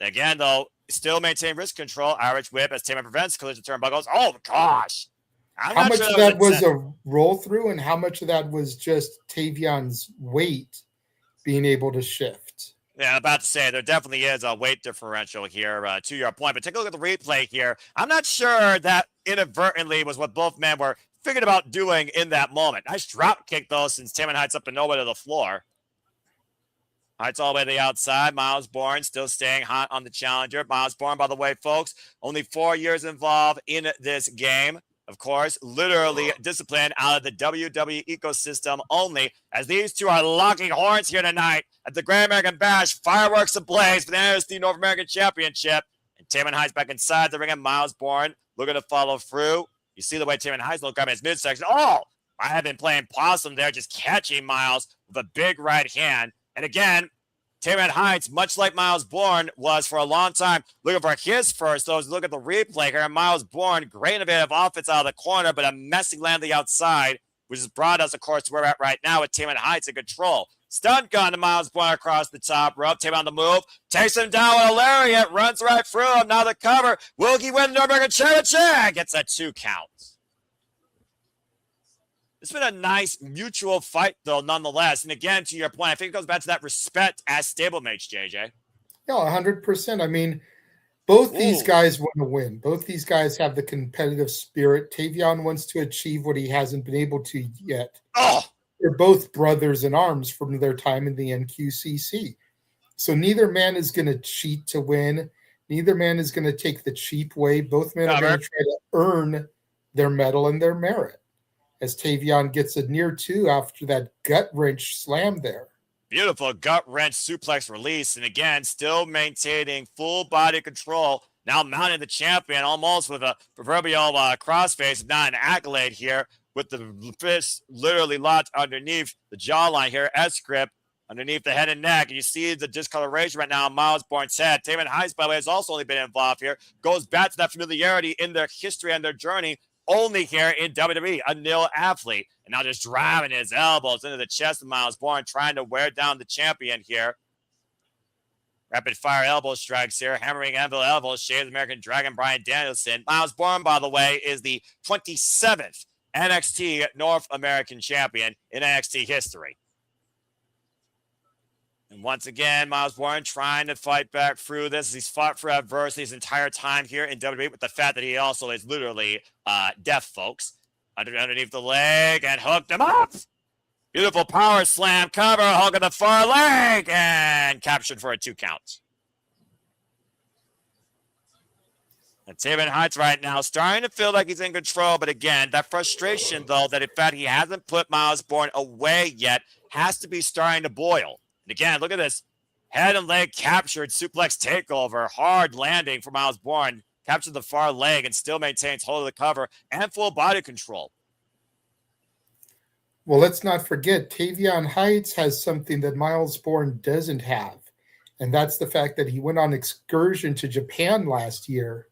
Again, though, still maintain wrist control. Irish whip as Tayvion prevents collision turnbuckles. Oh, gosh. How much of that was a roll through and how much of that was just Tayvion's weight being able to shift? Yeah, I'm about to say, there definitely is a weight differential here, to your point. But take a look at the replay here. I'm not sure that inadvertently was what both men were figured about doing in that moment. Nice drop kick, though, since Tayvion Heights up and nowhere to the floor. Heights all the way to the outside. Myles Borne still staying hot on the challenger. Myles Borne, by the way, folks, only 4 years involved in this game. Of course, literally disciplined out of the WWE ecosystem only, as these two are locking horns here tonight at the Great American Bash. Fireworks ablaze for the NXT North American Championship. And Tayvion Heights back inside the ring, and Myles Borne looking to follow through. You see the way Tayvion Heights will grab his midsection. Oh, I have been playing possum there, just catching Myles with a big right hand. And again, Tayvion Heights, much like Myles Borne, was for a long time looking for his first. So look at the replay here. Myles Borne, great innovative offense out of the corner, but a messy land the outside, which has brought us, of course, to where we're at right now with Tayvion Heights in control. Stun gun to Myles Borne across the top rope. Tayvion on the move. Takes him down with a lariat. Runs right through him. Now the cover. Will he win the North American Championship? Gets a 2 count. It's been a nice mutual fight, though, nonetheless. And again, to your point, I think it goes back to that respect as stablemates, JJ. Yeah, 100%. I mean, both these guys want to win. Both these guys have the competitive spirit. Tayvion wants to achieve what he hasn't been able to yet. Oh! They're both brothers in arms from their time in the NQCC. So neither man is going to cheat to win. Neither man is going to take the cheap way. Both men are going to try to earn their medal and their merit, as Tayvion gets a near 2 after that gut wrench slam there. Beautiful gut wrench suplex release. And again, still maintaining full body control. Now mounting the champion almost with a proverbial crossface, not an accolade here, with the fist literally locked underneath the jawline here, S-grip underneath the head and neck. And you see the discoloration right now on Myles Borne's head. Tayvion Heights, by the way, has also only been involved here. Goes back to that familiarity in their history and their journey. Only here in WWE, a nil athlete. And now just driving his elbows into the chest of Myles Borne, trying to wear down the champion here. Rapid fire elbow strikes here. Hammering anvil elbows. Shades American Dragon Bryan Danielson. Myles Borne, by the way, is the 27th NXT North American champion in NXT history. And once again, Myles Borne trying to fight back through this. He's fought for adversity his entire time here in WWE, with the fact that he also is literally deaf, folks. Underneath the leg and hooked him up. Beautiful power slam cover, hook at the far leg, and captured for a 2 count. And Tayvion Heights right now starting to feel like he's in control, but again, that frustration, though, that in fact he hasn't put Myles Borne away yet, has to be starting to boil. And again, look at this. Head and leg captured, suplex takeover, hard landing for Myles Borne. Captured the far leg and still maintains hold of the cover and full body control. Well, let's not forget, Tayvion Heights has something that Myles Borne doesn't have. And that's the fact that he went on excursion to Japan last year.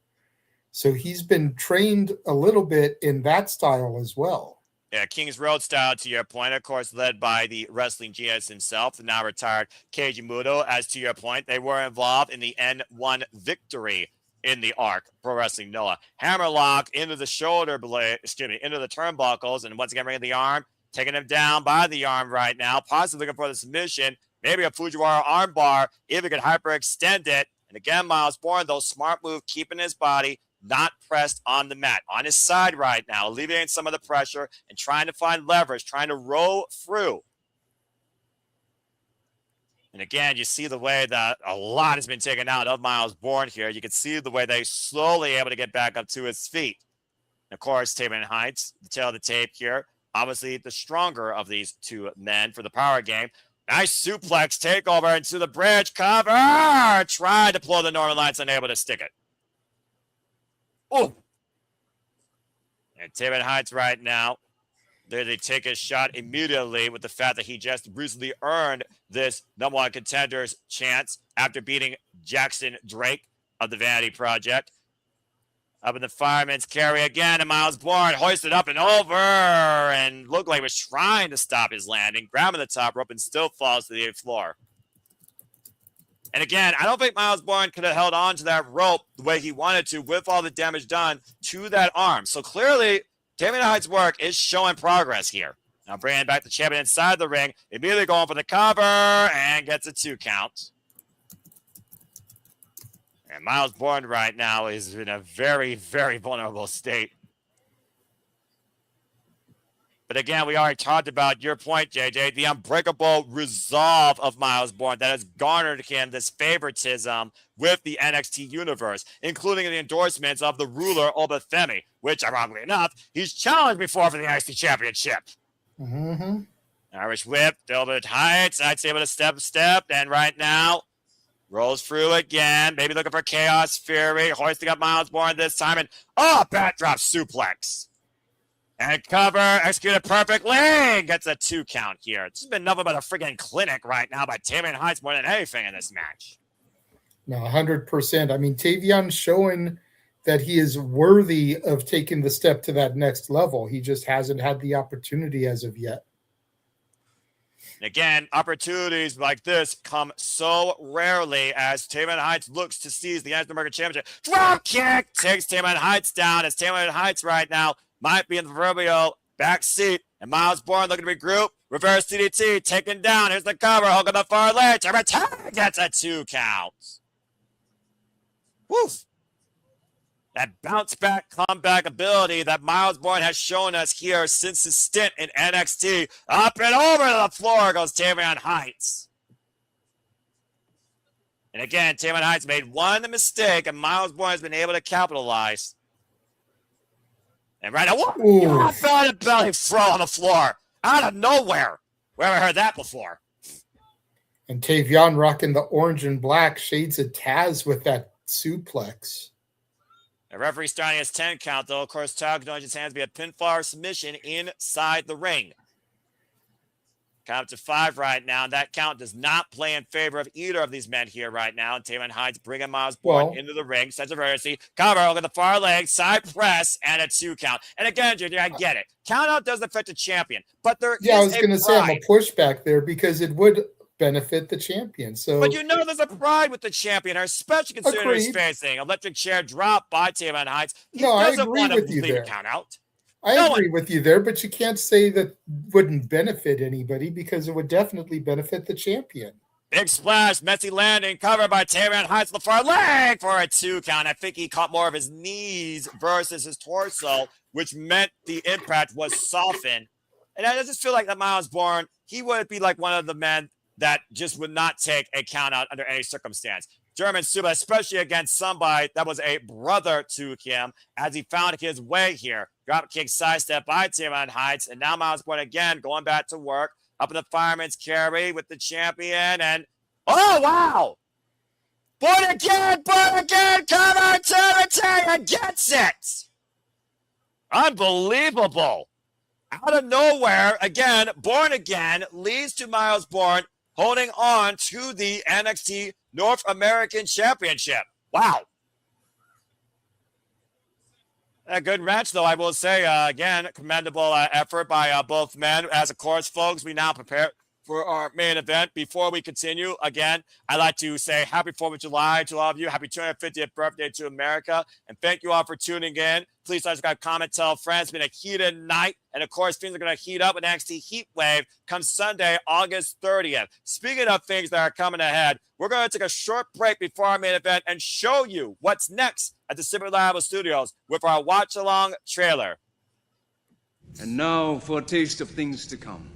So he's been trained a little bit in that style as well. Yeah, King's Road style, to your point, of course, led by the wrestling genius himself, the now retired Keiji Muto. As to your point, they were involved in the N1 victory in the arc, Pro Wrestling Noah. Hammerlock into the shoulder blade, into the turnbuckles, and once again bringing the arm, taking him down by the arm right now, possibly looking for the submission, maybe a Fujiwara arm bar, if he could hyperextend it. And again, Myles Borne, though, smart move, keeping his body not pressed on the mat, on his side right now, alleviating some of the pressure and trying to find leverage, trying to roll through. And again, you see the way that a lot has been taken out of Myles Borne here. You can see the way they slowly able to get back up to his feet. And of course, Tayvion Heights, the tail of the tape here, obviously the stronger of these two men for the power game. Nice suplex takeover into the bridge cover. Tried to pull the Northern Lights, unable to stick it. Oh. And Tayvion Heights right now, they take a shot immediately with the fact that he just recently earned this #1 contenders chance after beating Jackson Drake of the Vanity Project. Up in the fireman's carry again, and Myles Borne hoisted up and over and looked like he was trying to stop his landing, grabbing the top rope and still falls to the 8th floor. And again, I don't think Myles Borne could have held on to that rope the way he wanted to with all the damage done to that arm. So clearly, Tayvion Heights' work is showing progress here. Now bringing back the champion inside the ring, immediately going for the cover and gets a 2 count. And Myles Borne right now is in a very, very vulnerable state. But again, we already talked about your point, JJ, the unbreakable resolve of Myles Borne that has garnered him this favoritism with the NXT universe, including the endorsements of the ruler Obafemi, which, ironically enough, he's challenged before for the NXT Championship. Mm-hmm. Irish whip, Dilbert Heights, I'd able to step, and right now, rolls through again, maybe looking for Chaos Fury, hoisting up Myles Borne this time, and bat drop suplex. And cover, executed perfectly, gets a 2 count here. It's been nothing but a freaking clinic right now by Tayvion Heights more than anything in this match. No, 100%. I mean, Tayvion's showing that he is worthy of taking the step to that next level. He just hasn't had the opportunity as of yet. Again, opportunities like this come so rarely as Tayvion Heights looks to seize the NXT American Championship. Drop kick takes Tayvion Heights down as Tayvion Heights right now might be in the proverbial back seat. And Myles Borne looking to regroup. Reverse DDT taken down. Here's the cover. Hook on the far leg. Attack gets a 2 count. Woof. That bounce back, comeback ability that Myles Borne has shown us here since his stint in NXT. Up and over the floor goes Tayvion Heights. And again, Tayvion Heights made one mistake, and Myles Borne has been able to capitalize. And right now, belly belly throw on the floor out of nowhere. We haven't heard that before. And Tayvion rocking the orange and black shades of Taz with that suplex. The referee starting his 10 count, though. Of course, Tag joins his hands via pinfall or submission inside the ring. Count up to 5 right now. That count does not play in favor of either of these men here right now. And Tayvion Heights bringing Myles Borne into the ring. Sense of urgency. Cover over the far leg. Side press and a 2 count. And again, JJ, I get it. Count out doesn't affect the champion. But there is I was going to say I'm pride. a pushback there because it would benefit the champion. So, but you know there's a pride with the champion, especially considering he's facing electric chair drop by Tayvion Heights. He doesn't I agree want with to you leave there. a count out. I agree with you there, but you can't say that wouldn't benefit anybody because it would definitely benefit the champion. Big splash, messy landing, covered by Tayvion Heights on the far leg for a 2 count. I think he caught more of his knees versus his torso, which meant the impact was softened. And I just feel like that Myles Borne, he would be like one of the men that just would not take a count out under any circumstance. German suplex, especially against somebody that was a brother to him as he found his way here. Drop kick sidestep by Tayvion Heights, and now Myles Borne again going back to work. Up in the fireman's carry with the champion, and oh, wow! Borne again, cover territory, gets it! Unbelievable. Out of nowhere, again, Borne again leads to Myles Borne holding on to the NXT North American Championship. Wow. A good match, though, I will say. Again, commendable effort by both men. As, of course, folks, we now prepare for our main event. Before we continue, again, I'd like to say happy 4th of July to all of you. Happy 250th birthday to America. And thank you all for tuning in. Please subscribe, comment, tell friends. It's been a heated night. And, of course, things are going to heat up with NXT Heat Wave come Sunday, August 30th. Speaking of things that are coming ahead, we're going to take a short break before our main event and show you what's next at the Simply Reliable Studios with our watch-along trailer. And now for a taste of things to come.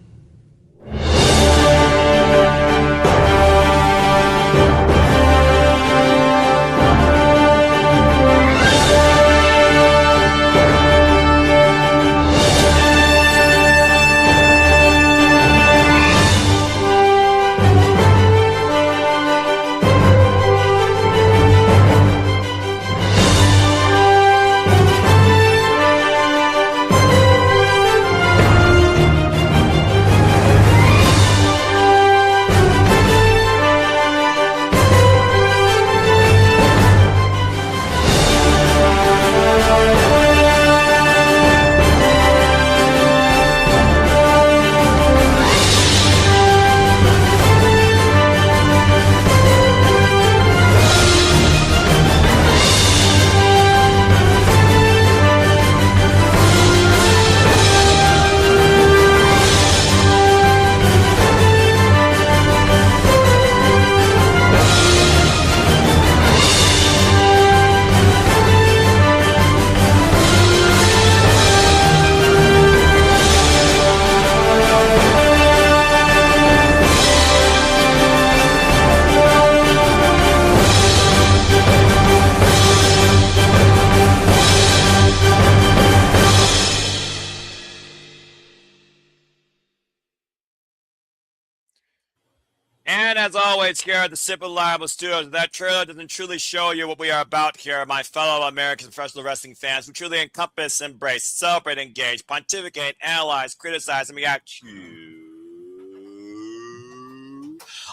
And as always, here at the Simple Reliable Studios, that trailer doesn't truly show you what we are about here, my fellow American professional wrestling fans who truly encompass, embrace, celebrate, engage, pontificate, analyze, criticize, and react to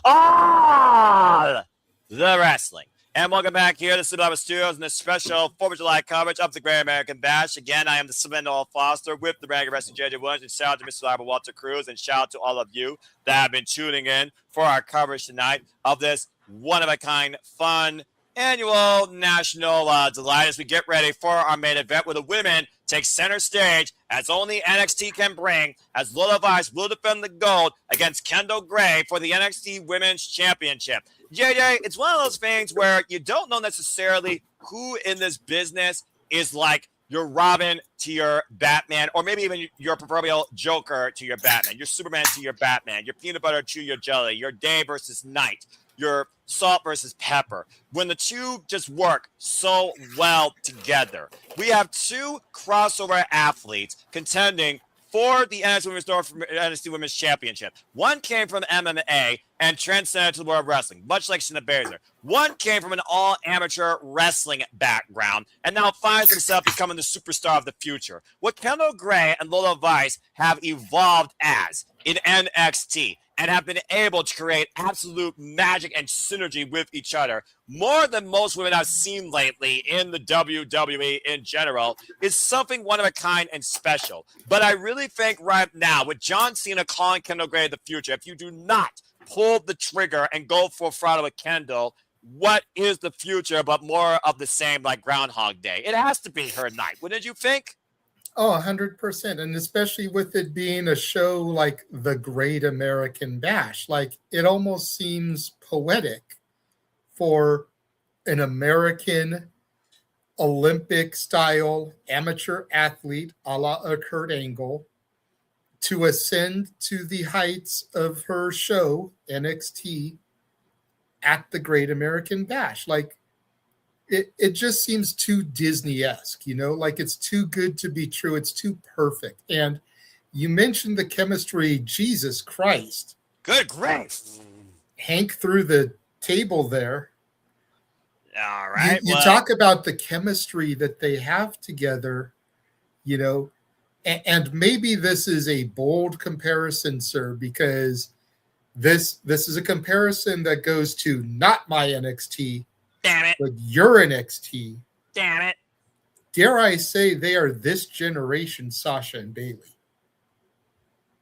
all the wrestling. And welcome back here to the Simple Reliable Studios in this special 4th of July coverage of the Great American Bash. Again, I am the Kendal Foster with the Renegade of Wrestling J.J. Williams, and shout out to Mr. Reliable Walter Cruz, and shout out to all of you that have been tuning in for our coverage tonight of this one-of-a-kind, fun, annual national delight as we get ready for our main event where the women take center stage as only NXT can bring, as Lola Vice will defend the gold against Kendal Gray for the NXT Women's Championship. JJ, it's one of those things where you don't know necessarily who in this business is like your Robin to your Batman, or maybe even your proverbial Joker to your Batman, your Superman to your Batman, your peanut butter to your jelly, your day versus night, your salt versus pepper. When the two just work so well together. We have two crossover athletes contending for the NXT Women's Championship. One came from MMA and transcended to the world of wrestling, much like Shayna Baszler. One came from an all-amateur wrestling background and now finds himself becoming the superstar of the future. What Kendal Gray and Lola Vice have evolved as in NXT and have been able to create absolute magic and synergy with each other, more than most women I've seen lately in the WWE in general, is something one of a kind and special. But I really think right now, with John Cena calling Kendal Gray the future, if you do not pull the trigger and go full throttle with Kendal, what is the future but more of the same like Groundhog Day? It has to be her night, wouldn't you think? Oh, 100%. And especially with it being a show like the Great American Bash, like it almost seems poetic for an American Olympic style amateur athlete a la Kurt Angle to ascend to the heights of her show, NXT, at the Great American Bash. Like, it just seems too Disney-esque, you know, like it's too good to be true. It's too perfect. And you mentioned the chemistry, Jesus Christ. Good grief. Hank through the table there. All right. You talk about the chemistry that they have together, you know, and maybe this is a bold comparison, sir, because this is a comparison that goes to not my NXT, damn it, but your NXT. Damn it. Dare I say they are this generation Sasha and Bailey.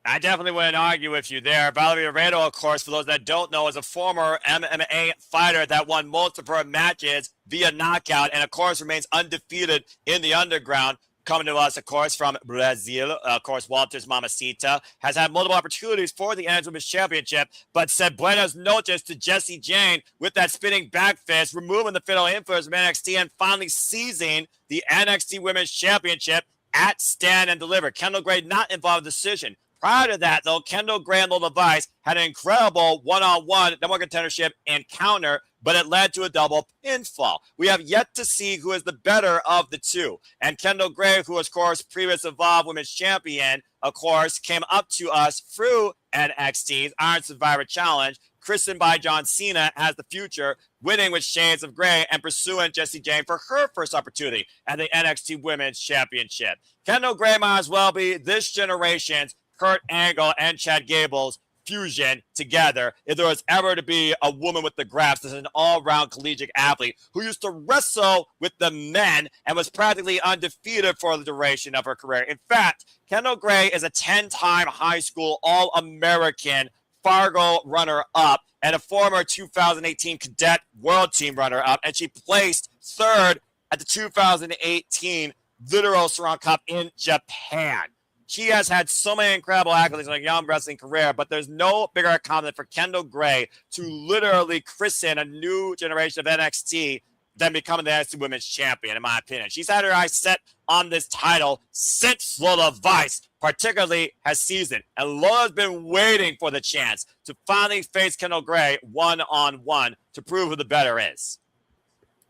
I definitely wouldn't argue with you there. Valerie Laredo, of course, for those that don't know, is a former MMA fighter that won multiple matches via knockout and, of course, remains undefeated in the underground. Coming to us, of course, from Brazil, of course, Walter's Mamacita has had multiple opportunities for the NXT Women's Championship, but said buenos noches to Jessie Jane with that spinning back fist, removing the fatal influence of NXT and finally seizing the NXT Women's Championship at Stand and Deliver. Kendal Gray not involved in the decision. Prior to that, though, Kendal Gray and Lola Vice had an incredible one-on-one number one contendership encounter, but it led to a double pinfall. We have yet to see who is the better of the two. And Kendal Gray, who was, of course, previous Evolve Women's Champion, of course, came up to us through NXT's Iron Survivor Challenge, christened by John Cena as the future, winning with Shades of Grey and pursuing Jessie Jane for her first opportunity at the NXT Women's Championship. Kendal Gray might as well be this generation's Kurt Angle and Chad Gable's fusion together if there was ever to be a woman with the graphs as an all-round collegiate athlete who used to wrestle with the men and was practically undefeated for the duration of her career. In fact, Kendal Gray is a 10-time high school All-American Fargo runner-up and a former 2018 cadet world team runner-up, and she placed third at the 2018 Literal Surround Cup in Japan. She has had so many incredible accolades in her young wrestling career, but there's no bigger accomplishment for Kendal Gray to literally christen a new generation of NXT than becoming the NXT Women's Champion, in my opinion. She's had her eyes set on this title since Lola Vice, particularly has seasoned. And Lola's been waiting for the chance to finally face Kendal Gray one-on-one to prove who the better is.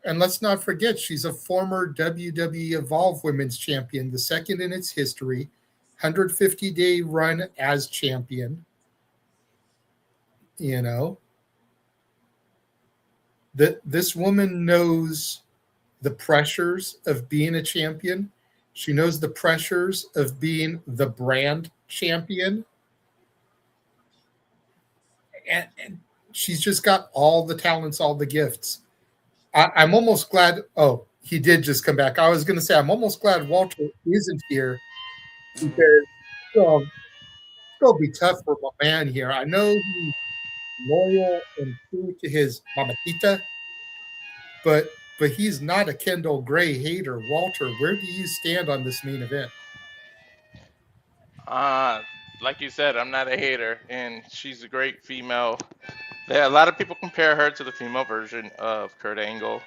And let's not forget, she's a former WWE Evolve Women's Champion, the second in its history. 150-day run as champion, you know, This woman knows the pressures of being a champion. She knows the pressures of being the brand champion. And she's just got all the talents, all the gifts. I'm almost glad. Oh, he did just come back. I was going to say, I'm almost glad Walter isn't here because it's going to be tough for my man here. I know he's loyal and true to his mamacita, but he's not a Kendal Gray hater. Walter, where do you stand on this main event? Like you said, I'm not a hater, and she's a great female. A lot of people compare her to the female version of Kurt Angle,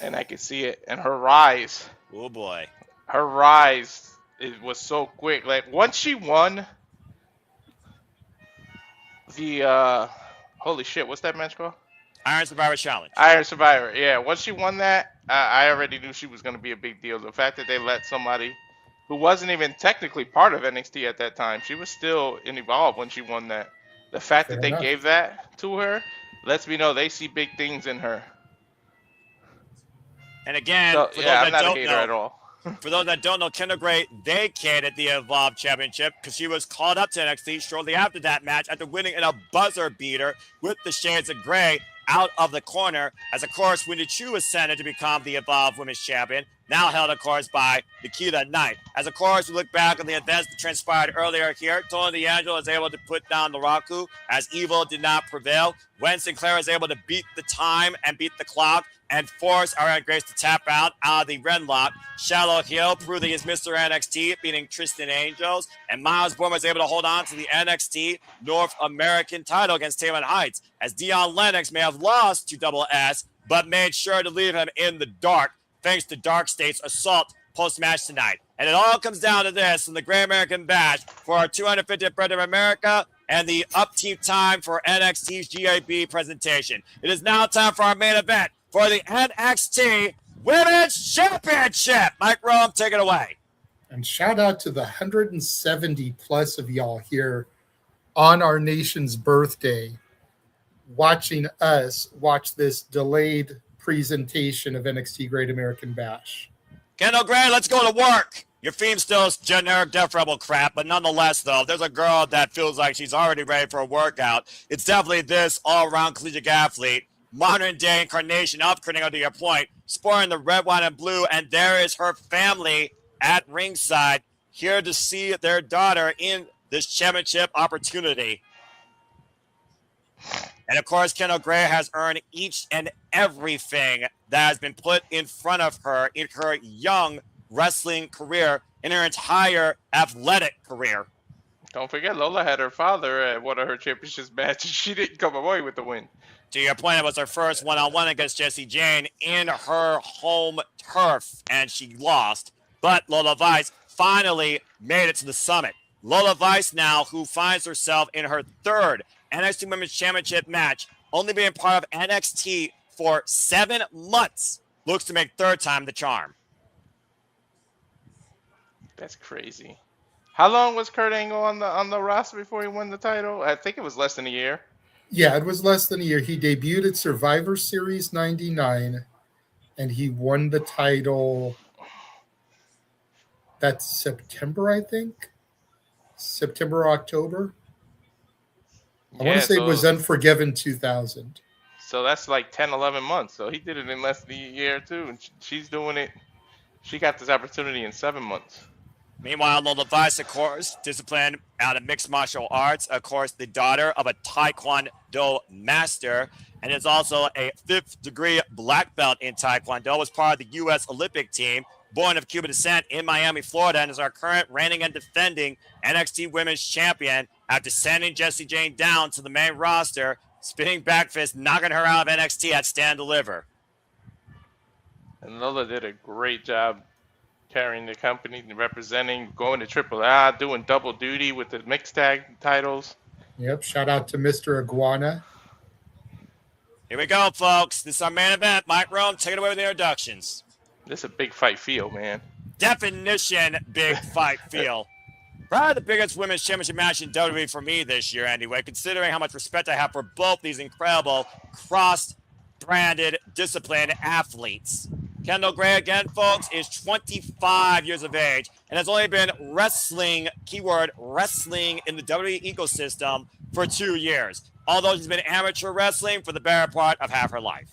and I can see it. And her rise, oh boy, it was so quick. Like once she won the holy shit, what's that match called? Iron Survivor Challenge. Iron Survivor, yeah. Once she won that, I already knew she was going to be a big deal. The fact that they let somebody who wasn't even technically part of NXT at that time, she was still in Evolve when she won that. The fact that they gave that to her lets me know they see big things in her. And again, so, for yeah, those I'm that not a don't hater know, at all. For those that don't know, Kendal Gray vacated the Evolve Championship because she was called up to NXT shortly after that match after winning in a buzzer beater with the Shades of Gray out of the corner. As, of course, Wendy Chu ascended to become the Evolve Women's Champion, now held, of course, by Nikita Knight. As, of course, we look back on the events that transpired earlier here. Tony D'Angelo was able to put down Naruku as Evil did not prevail. When Sinclair was able to beat the time and beat the clock and force Arianna Grace to tap out of the Wren lock. Shiloh Hill proving his Mr. NXT, beating Tristan Angels. And Myles Borne was able to hold on to the NXT North American title against Tatum Heights, as Dion Lennox may have lost to Double S, but made sure to leave him in the dark thanks to Dark State's assault post-match tonight. And it all comes down to this in the Great American Bash for our 250th birthday of America and the up-team time for NXT's GAB presentation. It is now time for our main event for the NXT Women's Championship. Mike Rome, take it away. And shout out to the 170 plus of y'all here on our nation's birthday watching us watch this delayed presentation of NXT Great American Bash. Kendal Gray, let's go to work. Your theme's still generic Def Rebel crap, but nonetheless, though, if there's a girl that feels like she's already ready for a workout, it's definitely this all-around collegiate athlete, modern-day incarnation of Kurt to your point, sporting the red, white, and blue, and there is her family at ringside, here to see their daughter in this championship opportunity. And, of course, Kendal Gray has earned each and everything that has been put in front of her in her young wrestling career, in her entire athletic career. Don't forget, Lola had her father at one of her championship matches. She didn't come away with the win. To your point, it was her first one-on-one against Jessie Jane in her home turf, and she lost. But Lola Vice finally made it to the summit. Lola Vice now, who finds herself in her third NXT Women's Championship match, only being part of NXT for 7 months, looks to make third time the charm. That's crazy. How long was Kurt Angle on the roster before he won the title? I think it was less than a year. Yeah, it was less than a year. He debuted at Survivor Series 99, and he won the title. That's September, I think. September, October. I want to say it was Unforgiven 2000. So that's like 10, 11 months. So he did it in less than a year, too. And she's doing it. She got this opportunity in 7 months. Meanwhile, Lola Vice, of course, disciplined out of mixed martial arts, of course, the daughter of a Taekwondo master, and is also a 5th-degree black belt in Taekwondo, was part of the U.S. Olympic team, born of Cuban descent in Miami, Florida, and is our current reigning and defending NXT Women's Champion after sending Jessie Jane down to the main roster, spinning back fist, knocking her out of NXT at Stand Deliver. And Lola did a great job carrying the company, representing, going to AAA, doing double duty with the mixed tag titles. Yep, shout out to Mr. Iguana. Here we go, folks. This is our main event. Mike Rome, take it away with the introductions. This is a big fight feel, man. Definition big fight feel. Probably the biggest women's championship match in WWE for me this year, anyway, considering how much respect I have for both these incredible cross branded, disciplined athletes. Kendal Gray, again, folks, is 25 years of age and has only been wrestling, keyword, wrestling in the WWE ecosystem for 2 years, although she's been amateur wrestling for the better part of half her life.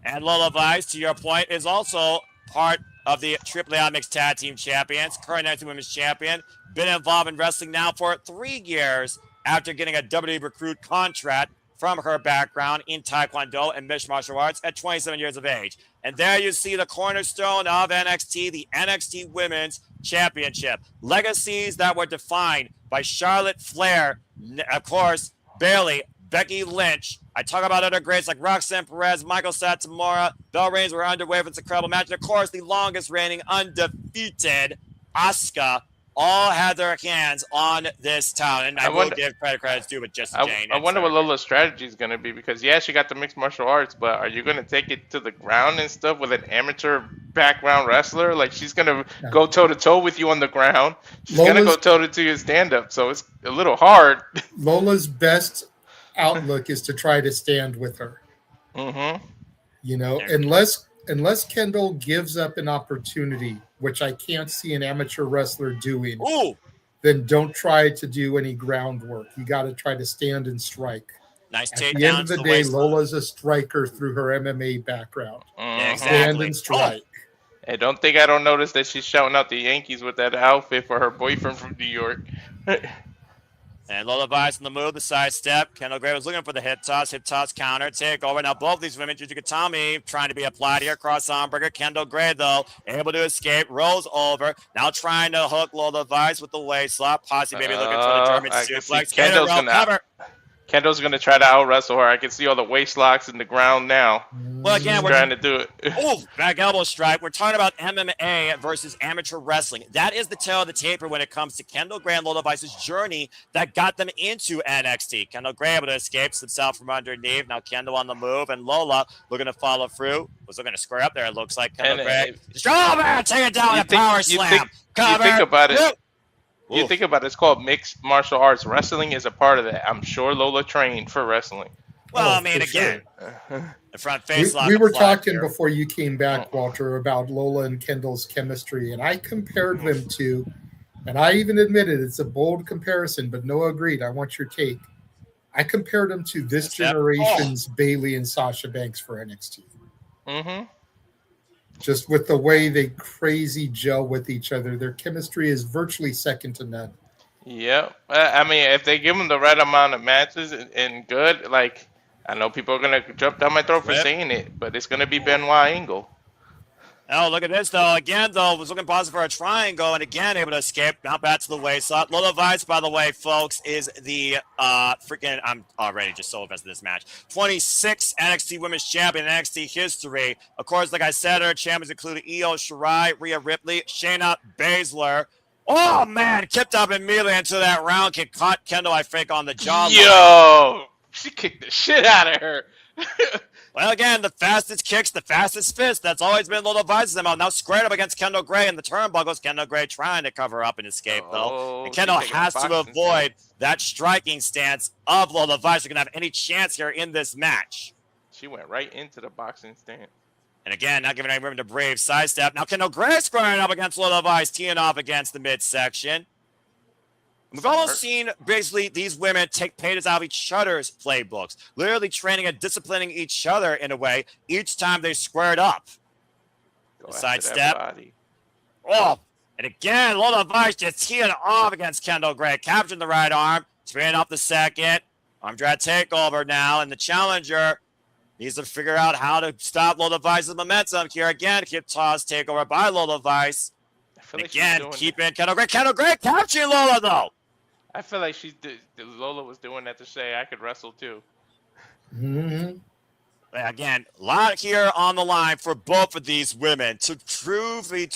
And Lola Vice, to your point, is also part of the AAA Mixed Tag Team Champions, current NXT Women's Champion, been involved in wrestling now for 3 years after getting a WWE Recruit contract from her background in Taekwondo and mixed martial arts at 27 years of age. And there you see the cornerstone of NXT, the NXT Women's Championship. Legacies that were defined by Charlotte Flair, of course, Bayley, Becky Lynch. I talk about other greats like Roxanne Perez, Michael Satomura. Bell Reigns were underway for this incredible match. And, of course, the longest reigning undefeated Asuka all had their hands on this town. And I will give credit's due with Jesse Jane. I wonder what Lola's strategy is going to be because, yeah, she got the mixed martial arts, but are you going to take it to the ground and stuff with an amateur background wrestler? Like, she's going to go toe-to-toe with you on the ground. She's going to go toe-to-toe your stand-up, so it's a little hard. Lola's best outlook is to try to stand with her. Mm-hmm. You know, unless Kendal gives up an opportunity, which I can't see an amateur wrestler doing, then don't try to do any groundwork. You got to try to stand and strike. Nice takedown. At the end of the day, Lola's a striker through her MMA background. Yeah, exactly. Stand and strike. Hey, don't think I don't notice that she's shouting out the Yankees with that outfit for her boyfriend from New York. And Lola Vice on the move, the side step. Kendal Gray was looking for the hip toss counter, take over. Now both these women, Jujikatami, trying to be applied here, cross armburger. Kendal Gray, though, able to escape, rolls over. Now trying to hook Lola Vice with the waist lock. Posse maybe looking for the German suplex. Kendall's gonna try to out wrestle her. I can see all the waist locks in the ground now. Well, again, we're trying to do it. Back elbow strike. We're talking about MMA versus amateur wrestling. That is the tail of the taper when it comes to Kendal Gray and Lola Vice's journey that got them into NXT. Kendal Gray able to escape himself from underneath. Now Kendal on the move, and Lola looking to follow through. Was looking to square up there, it looks like. Kendal Gray. Man, take it down with a power slam. You think about it. You think about it, it's called mixed martial arts. Wrestling is a part of that. I'm sure Lola trained for wrestling. Well, I mean, again, the front face lock. We were talking before you came back, Walter, about Lola and Kendall's chemistry, and I compared them to, and I even admitted it's a bold comparison, but Noah agreed. I want your take. I compared them to this generation's Bayley and Sasha Banks for NXT. Mm-hmm. Just with the way they crazy gel with each other. Their chemistry is virtually second to none. Yeah. I mean, if they give them the right amount of matches and good, like, I know people are going to jump down my throat for saying it, but it's going to be Benoit Angle. Oh, look at this, though. Again, though, was looking positive for a triangle, and again, able to escape. Now back to the waist lock. Lola Vice, by the way, folks, is the I'm already just so invested in this match. 26 NXT Women's Champion in NXT history. Of course, like I said, her champions include Io Shirai, Rhea Ripley, Shayna Baszler. Oh, man, kicked up immediately into that round kick. Caught Kendal, I think, on the jawline. Yo, she kicked the shit out of her. Well, again, the fastest kicks, the fastest fists. That's always been Lola Vice's MO. Now squared up against Kendal Gray in the turnbuckles. Kendal Gray trying to cover up and escape, though. And Kendal has to avoid that striking stance of Lola Vice. You're going to have any chance here in this match. She went right into the boxing stance. And again, not giving any room to brave sidestep. Now Kendal Gray squaring up against Lola Vice, teeing off against the midsection. We've almost seen basically these women take pages out of each other's playbooks, literally training and disciplining each other in a way each time they squared up. Sidestep. Oh, and again, Lola Vice just teeing off against Kendal Gray, capturing the right arm, spinning up the second. Arm drag takeover now, and the challenger needs to figure out how to stop Lola Vice's momentum here. Again, hip toss takeover by Lola Vice. And again, keeping Kendal Gray. Kendal Gray capturing Lola, though. I feel like Lola was doing that to say I could wrestle too. Mm-hmm. Again, a lot here on the line for both of these women to truly prove, easy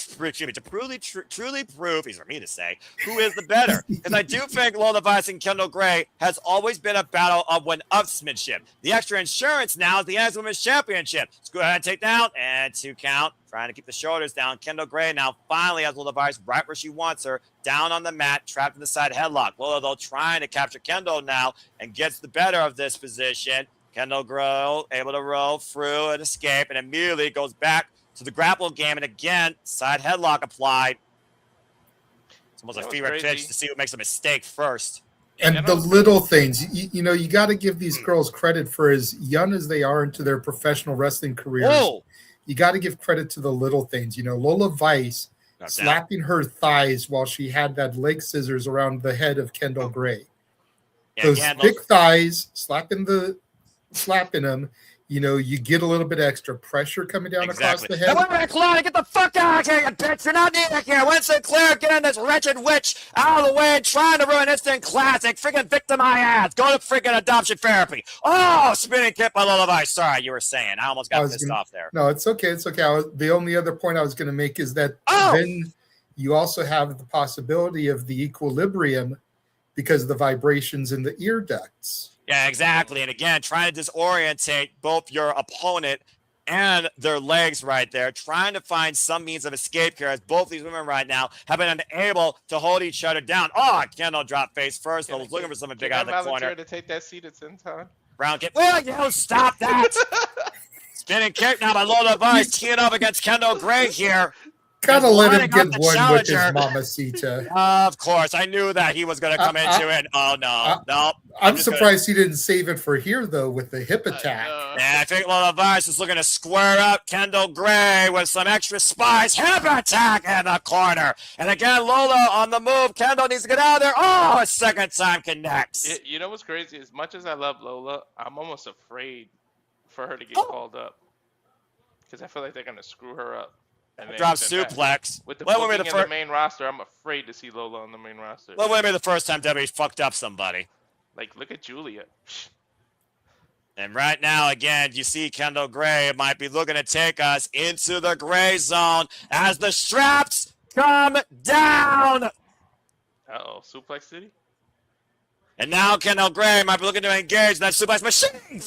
for me to say, who is the better. Because I do think Lola Vice and Kendal Gray has always been a battle of one-upsmanship. The extra insurance now is the NXT Women's Championship. Let's go ahead and take down, and 2 count. Trying to keep the shoulders down. Kendal Gray now finally has Lola Vice right where she wants her, down on the mat, trapped in the side headlock. Lola, though, trying to capture Kendal now and gets the better of this position. Kendal Gray able to roll through and escape, and immediately goes back to the grapple game, and again, side headlock applied. It's almost a fever pitch to see who makes a mistake first. And the little things, you know, you got to give these girls credit for as young as they are into their professional wrestling careers. Whoa. You got to give credit to the little things. You know, Lola Vice slapping her thighs while she had that leg scissors around the head of Kendal Gray. Yeah, Those thick thighs, slapping them, you know, you get a little bit extra pressure coming down across the head. Claudia, get the fuck out of here, you bitch! You're not needed here. When Sinclair getting this wretched witch out of the way and trying to ruin Instant Classic. Freaking victim my ass. Go to freaking adoption therapy. Oh, spinning kick by Lola Vice. Sorry, you were saying. I almost got pissed off there. No, it's okay. It's okay. The only other point I was going to make is that then you also have the possibility of the equilibrium because of the vibrations in the ear ducts. Yeah, exactly. And again, trying to disorientate both your opponent and their legs right there, trying to find some means of escape here, as both these women right now have been unable to hold each other down. Oh, Kendal dropped face first. I was looking for something big out of the corner. To take that seat at Senton. Brown kick. Well, you stop that. Spinning kick now by Lola Vice, teeing up against Kendal Gray here. Gotta let him get one with his mamacita. Of course. I knew that he was going to come into it. Oh, no. I'm surprised he didn't save it for here, though, with the hip attack. Yeah, I think Lola Vice is looking to square up Kendal Gray with some extra spice. Hip attack in the corner. And again, Lola on the move. Kendal needs to get out of there. Oh, a second time connects. You know what's crazy? As much as I love Lola, I'm almost afraid for her to get called up. Because I feel like they're going to screw her up. Drop suplex. With the booking in the main roster, I'm afraid to see Lola on the main roster. Well, wait a minute, the first time WWE fucked up somebody. Like, look at Julia. And right now, again, you see Kendal Gray might be looking to take us into the gray zone as the straps come down. Uh-oh, Suplex City? And now Kendal Gray might be looking to engage that suplex machine.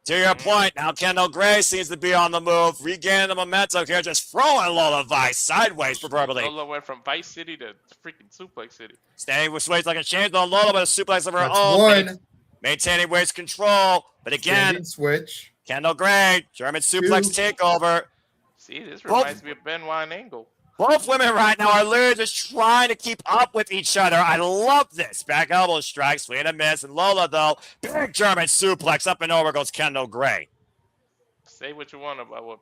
To your point, now Kendal Gray seems to be on the move, regaining the momentum here, just throwing Lola Vice sideways, preferably. Lola went from Vice City to freaking Suplex City. Staying with weights like a change on Lola, but a suplex of her own. Maintaining waist control, but again, switch. Kendal Gray, German suplex takeover. See, this reminds me of Benoit and Angle. Both women right now are literally just trying to keep up with each other. I love this. Back elbow strike, swing and a miss. And Lola, though, big German suplex up and over goes Kendal Gray. Say what you want about what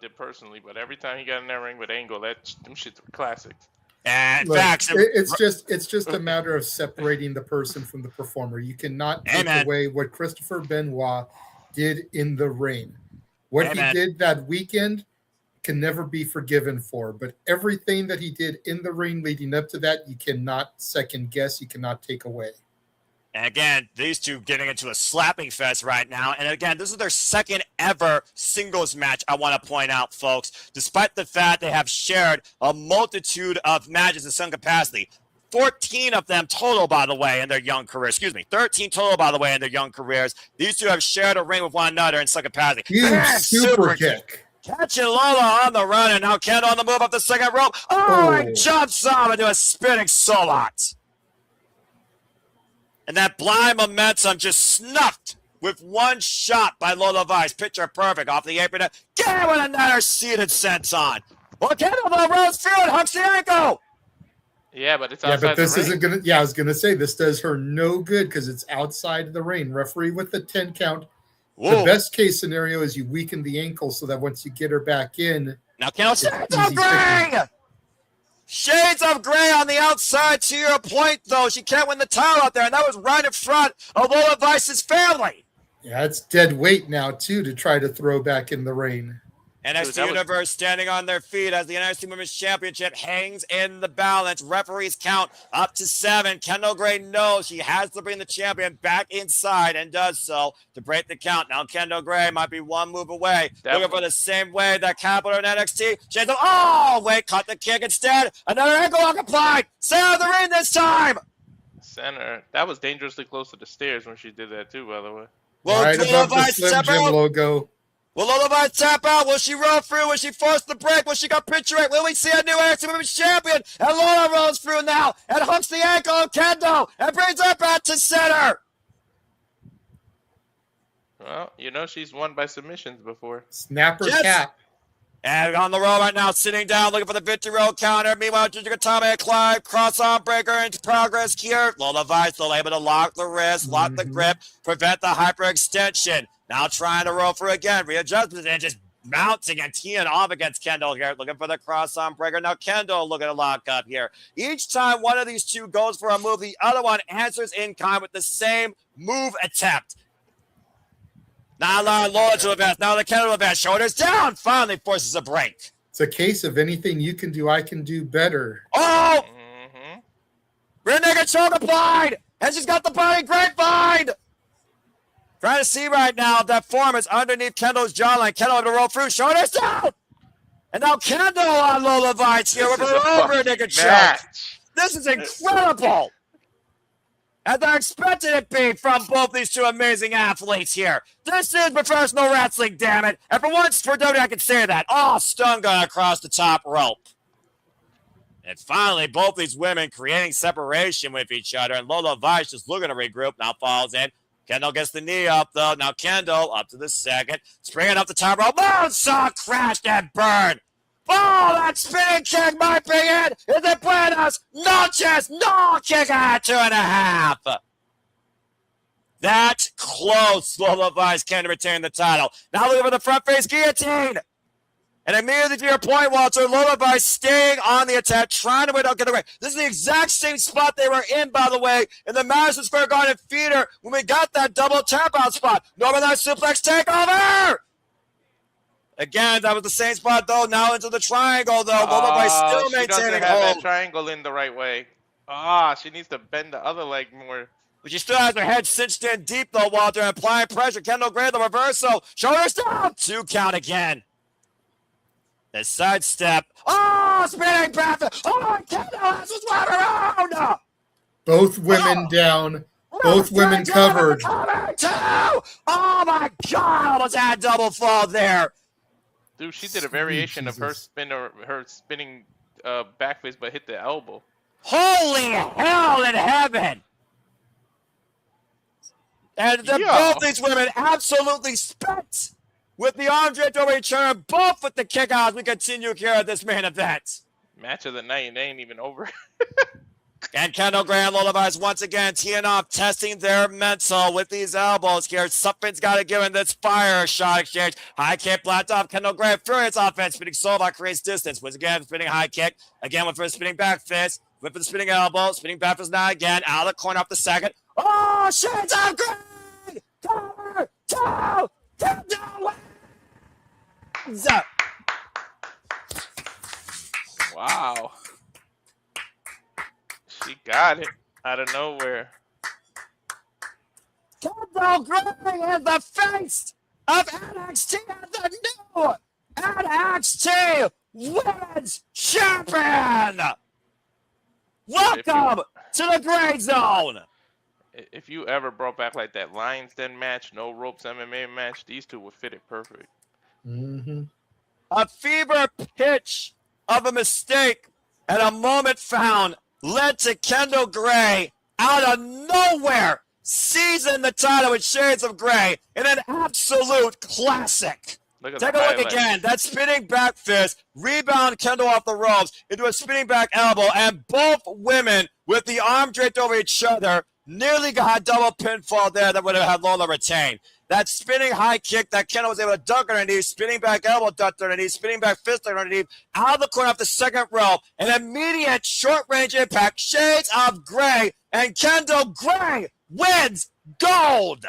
did personally, but every time he got in that ring with Angle, them shits were classics. And look, it's just a matter of separating the person from the performer. You cannot take away what Christopher Benoit did in the ring. What he did that weekend can never be forgiven for, but everything that he did in the ring leading up to that, you cannot second guess, you cannot take away. And again, these two getting into a slapping fest right now. And again, this is their second ever singles match, I want to point out, folks, despite the fact they have shared a multitude of matches in some capacity. 14 of them total, by the way, in their young careers. 13 total, by the way, in their young careers. These two have shared a ring with one another in some capacity. Huge super kick. Catching Lola on the run, and now Kendal on the move up the second rope. Oh, and jumps off into a spinning solot. And that blind momentum just snuffed with one shot by Lola Vice. Picture perfect off the apron. Get with another seated senton. Well, Kendal though rolls through and hooks the ankle. Yeah, but it's outside this the ring. isn't gonna. Yeah, I was gonna say this does her no good because it's outside the ring. Referee with the 10 count. Whoa. The best case scenario is you weaken the ankle so that once you get her back in. Now, Shades of Gray! Shades of Gray on the outside, to your point, though. She can't win the title out there, and that was right in front of Lola Vice's family. Yeah, it's dead weight now, too, to try to throw back in the ring. NXT Universe standing on their feet as the NXT Women's Championship hangs in the balance. Referees count up to 7. Kendal Gray knows she has to bring the champion back inside and does so to break the count. Now Kendal Gray might be one move away. Looking for the same way that Capital in NXT. Wait, cut the kick instead. Another ankle lock applied. Center of the ring this time. Center. That was dangerously close to the stairs when she did that too, by the way. Well, right above the Slim Jim logo. Will Lola Vice tap out? Will she roll through? Will she force the break? Will she go picture it? Will we see a new NXT Women's Champion? And Lola rolls through now and hooks the ankle of Kendal and brings her back to center. Well, you know she's won by submissions before. Snapper Yes. cat. And on the roll right now, sitting down, looking for the victory roll counter. Meanwhile, Ginger Katame, Clive, cross-arm breaker into progress here. Lola Vice still able to lock the wrist, lock the grip, prevent the hyperextension. Now trying to roll for again, readjustment, and just mounting and teeing off against Kendal here, looking for the cross-arm breaker. Now Kendal looking to lock up here. Each time one of these two goes for a move, the other one answers in kind with the same move attempt. Now allowing Lola to advance. Now the Kendal advance. Shoulders down. Finally forces a break. It's a case of anything you can do, I can do better. Oh! Renegade choke applied. And she's got the body grapevine. Trying to see right now if that form is underneath Kendall's jawline. Kendall able to roll through. Shoulders down. And now Kendal on Lola Vites here with her own Renegade choke. This is incredible. As I expected it be from both these two amazing athletes here. This is professional wrestling, damn it. And for once, for WWE, I can say that. Oh, stun gun across the top rope. And finally, both these women creating separation with each other. And Lola Vice just looking to regroup. Now falls in. Kendal gets the knee up, though. Now Kendal up to the second. Springing up the top rope. Moonsault crashed and burned. Oh, that spinning kick might be it. Is it Buenos? No chance. No kick at 2.5. That close. Lola Vice can retain the title. Now looking for the front face guillotine. And immediately to your point, Walter, Lola Vice staying on the attack, trying to win out, get away. This is the exact same spot they were in, by the way, in the Madison Square Garden Theater when we got that double tap-out spot. Normalized suplex takeover. Again, that was the same spot, though. Now into the triangle, though. Lola Vice still she maintaining doesn't have hold. that triangle in the right way. She needs to bend the other leg more. But she still has her head cinched in deep, though, Walter, and applying pressure. Kendal Gray, the reversal. Shoulders down. 2 count again. The sidestep. Oh, spinning back. Oh, Kendal has his way around. Both women down. Both women covered. Oh, my God. Almost had double fall there. Dude, she did a variation of her spinning back face, but hit the elbow. Holy hell in heaven. And both these women absolutely spent with the arm draped over each other, both with the kick out as we continue here at this main event. Match of the night, they ain't even over. And Kendal Gray and Lola Vice once again teeing off, testing their mental with these elbows here. Something's got to give in this fire shot exchange. High kick blocked off. Kendal Gray, furious offense, spinning solo by creates distance. Once again, spinning high kick. Again, went for a spinning back fist. Went for the spinning elbow. Spinning back fist now again. Out of the corner off the second. Oh, shades of Gray! Cover! 2! Kendal wins! Wow. She got it out of nowhere. Kendal Gray is the face of NXT and the new NXT Women's Champion. Welcome to the Gray Zone. If you ever brought back like that Lions Den match, no ropes MMA match, these two would fit it perfect. A fever pitch of a mistake and a moment found led to Kendal Gray out of nowhere seizing the title with shades of gray in an absolute classic. Take a look again. That spinning back fist, rebound Kendal off the ropes into a spinning back elbow, and both women with the arm draped over each other nearly got a double pinfall there that would have had Lola retain. That spinning high kick that Kendal was able to dunk underneath, spinning back elbow ducked underneath, spinning back fist underneath, out of the corner off the second row, an immediate short-range impact, shades of gray, and Kendal Gray wins gold.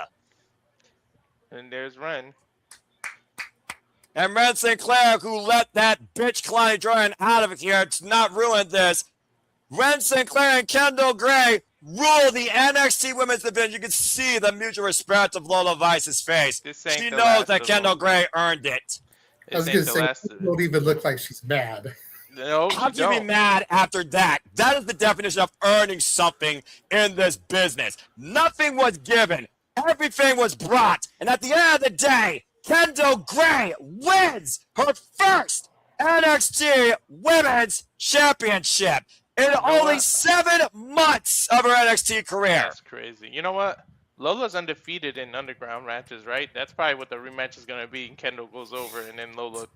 And there's Wren. And Wren Sinclair, who let that bitch Kalani Jordan out of here to not ruin this. Wren Sinclair and Kendal Gray rule the NXT Women's Division. You can see the mutual respect of Lola Vice's face. She knows that Kendal Gray earned it. I was going to say, it don't even look like she's mad. No, how can you be mad after that? That is the definition of earning something in this business. Nothing was given. Everything was brought. And at the end of the day, Kendal Gray wins her first NXT Women's Championship in only 7 months of her NXT career. That's crazy. You know what? Lola's undefeated in underground matches, right? That's probably what the rematch is gonna be. And Kendal goes over, and then Lola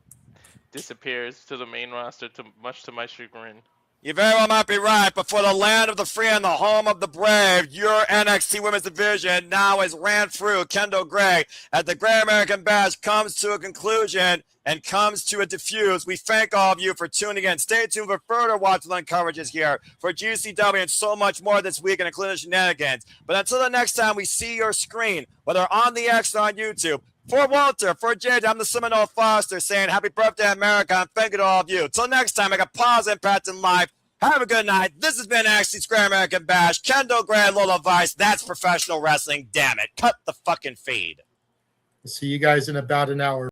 disappears to the main roster, much to my chagrin. You very well might be right, but for the land of the free and the home of the brave, your NXT Women's Division now is ran through Kendal Gray. As the Great American Bash comes to a conclusion and comes to a diffuse, we thank all of you for tuning in. Stay tuned for further watch-along coverages here for GCW and so much more this week, including shenanigans. But until the next time we see your screen, whether on the X or on YouTube, for Walter, for JJ, I'm the Seminole Foster saying happy birthday, America, and thank you to all of you. Till next time, make a positive impact in life. Have a good night. This has been NXT's Great American Bash. Kendal Gray, Lola Vice. That's professional wrestling. Damn it. Cut the fucking feed. See you guys in about an hour.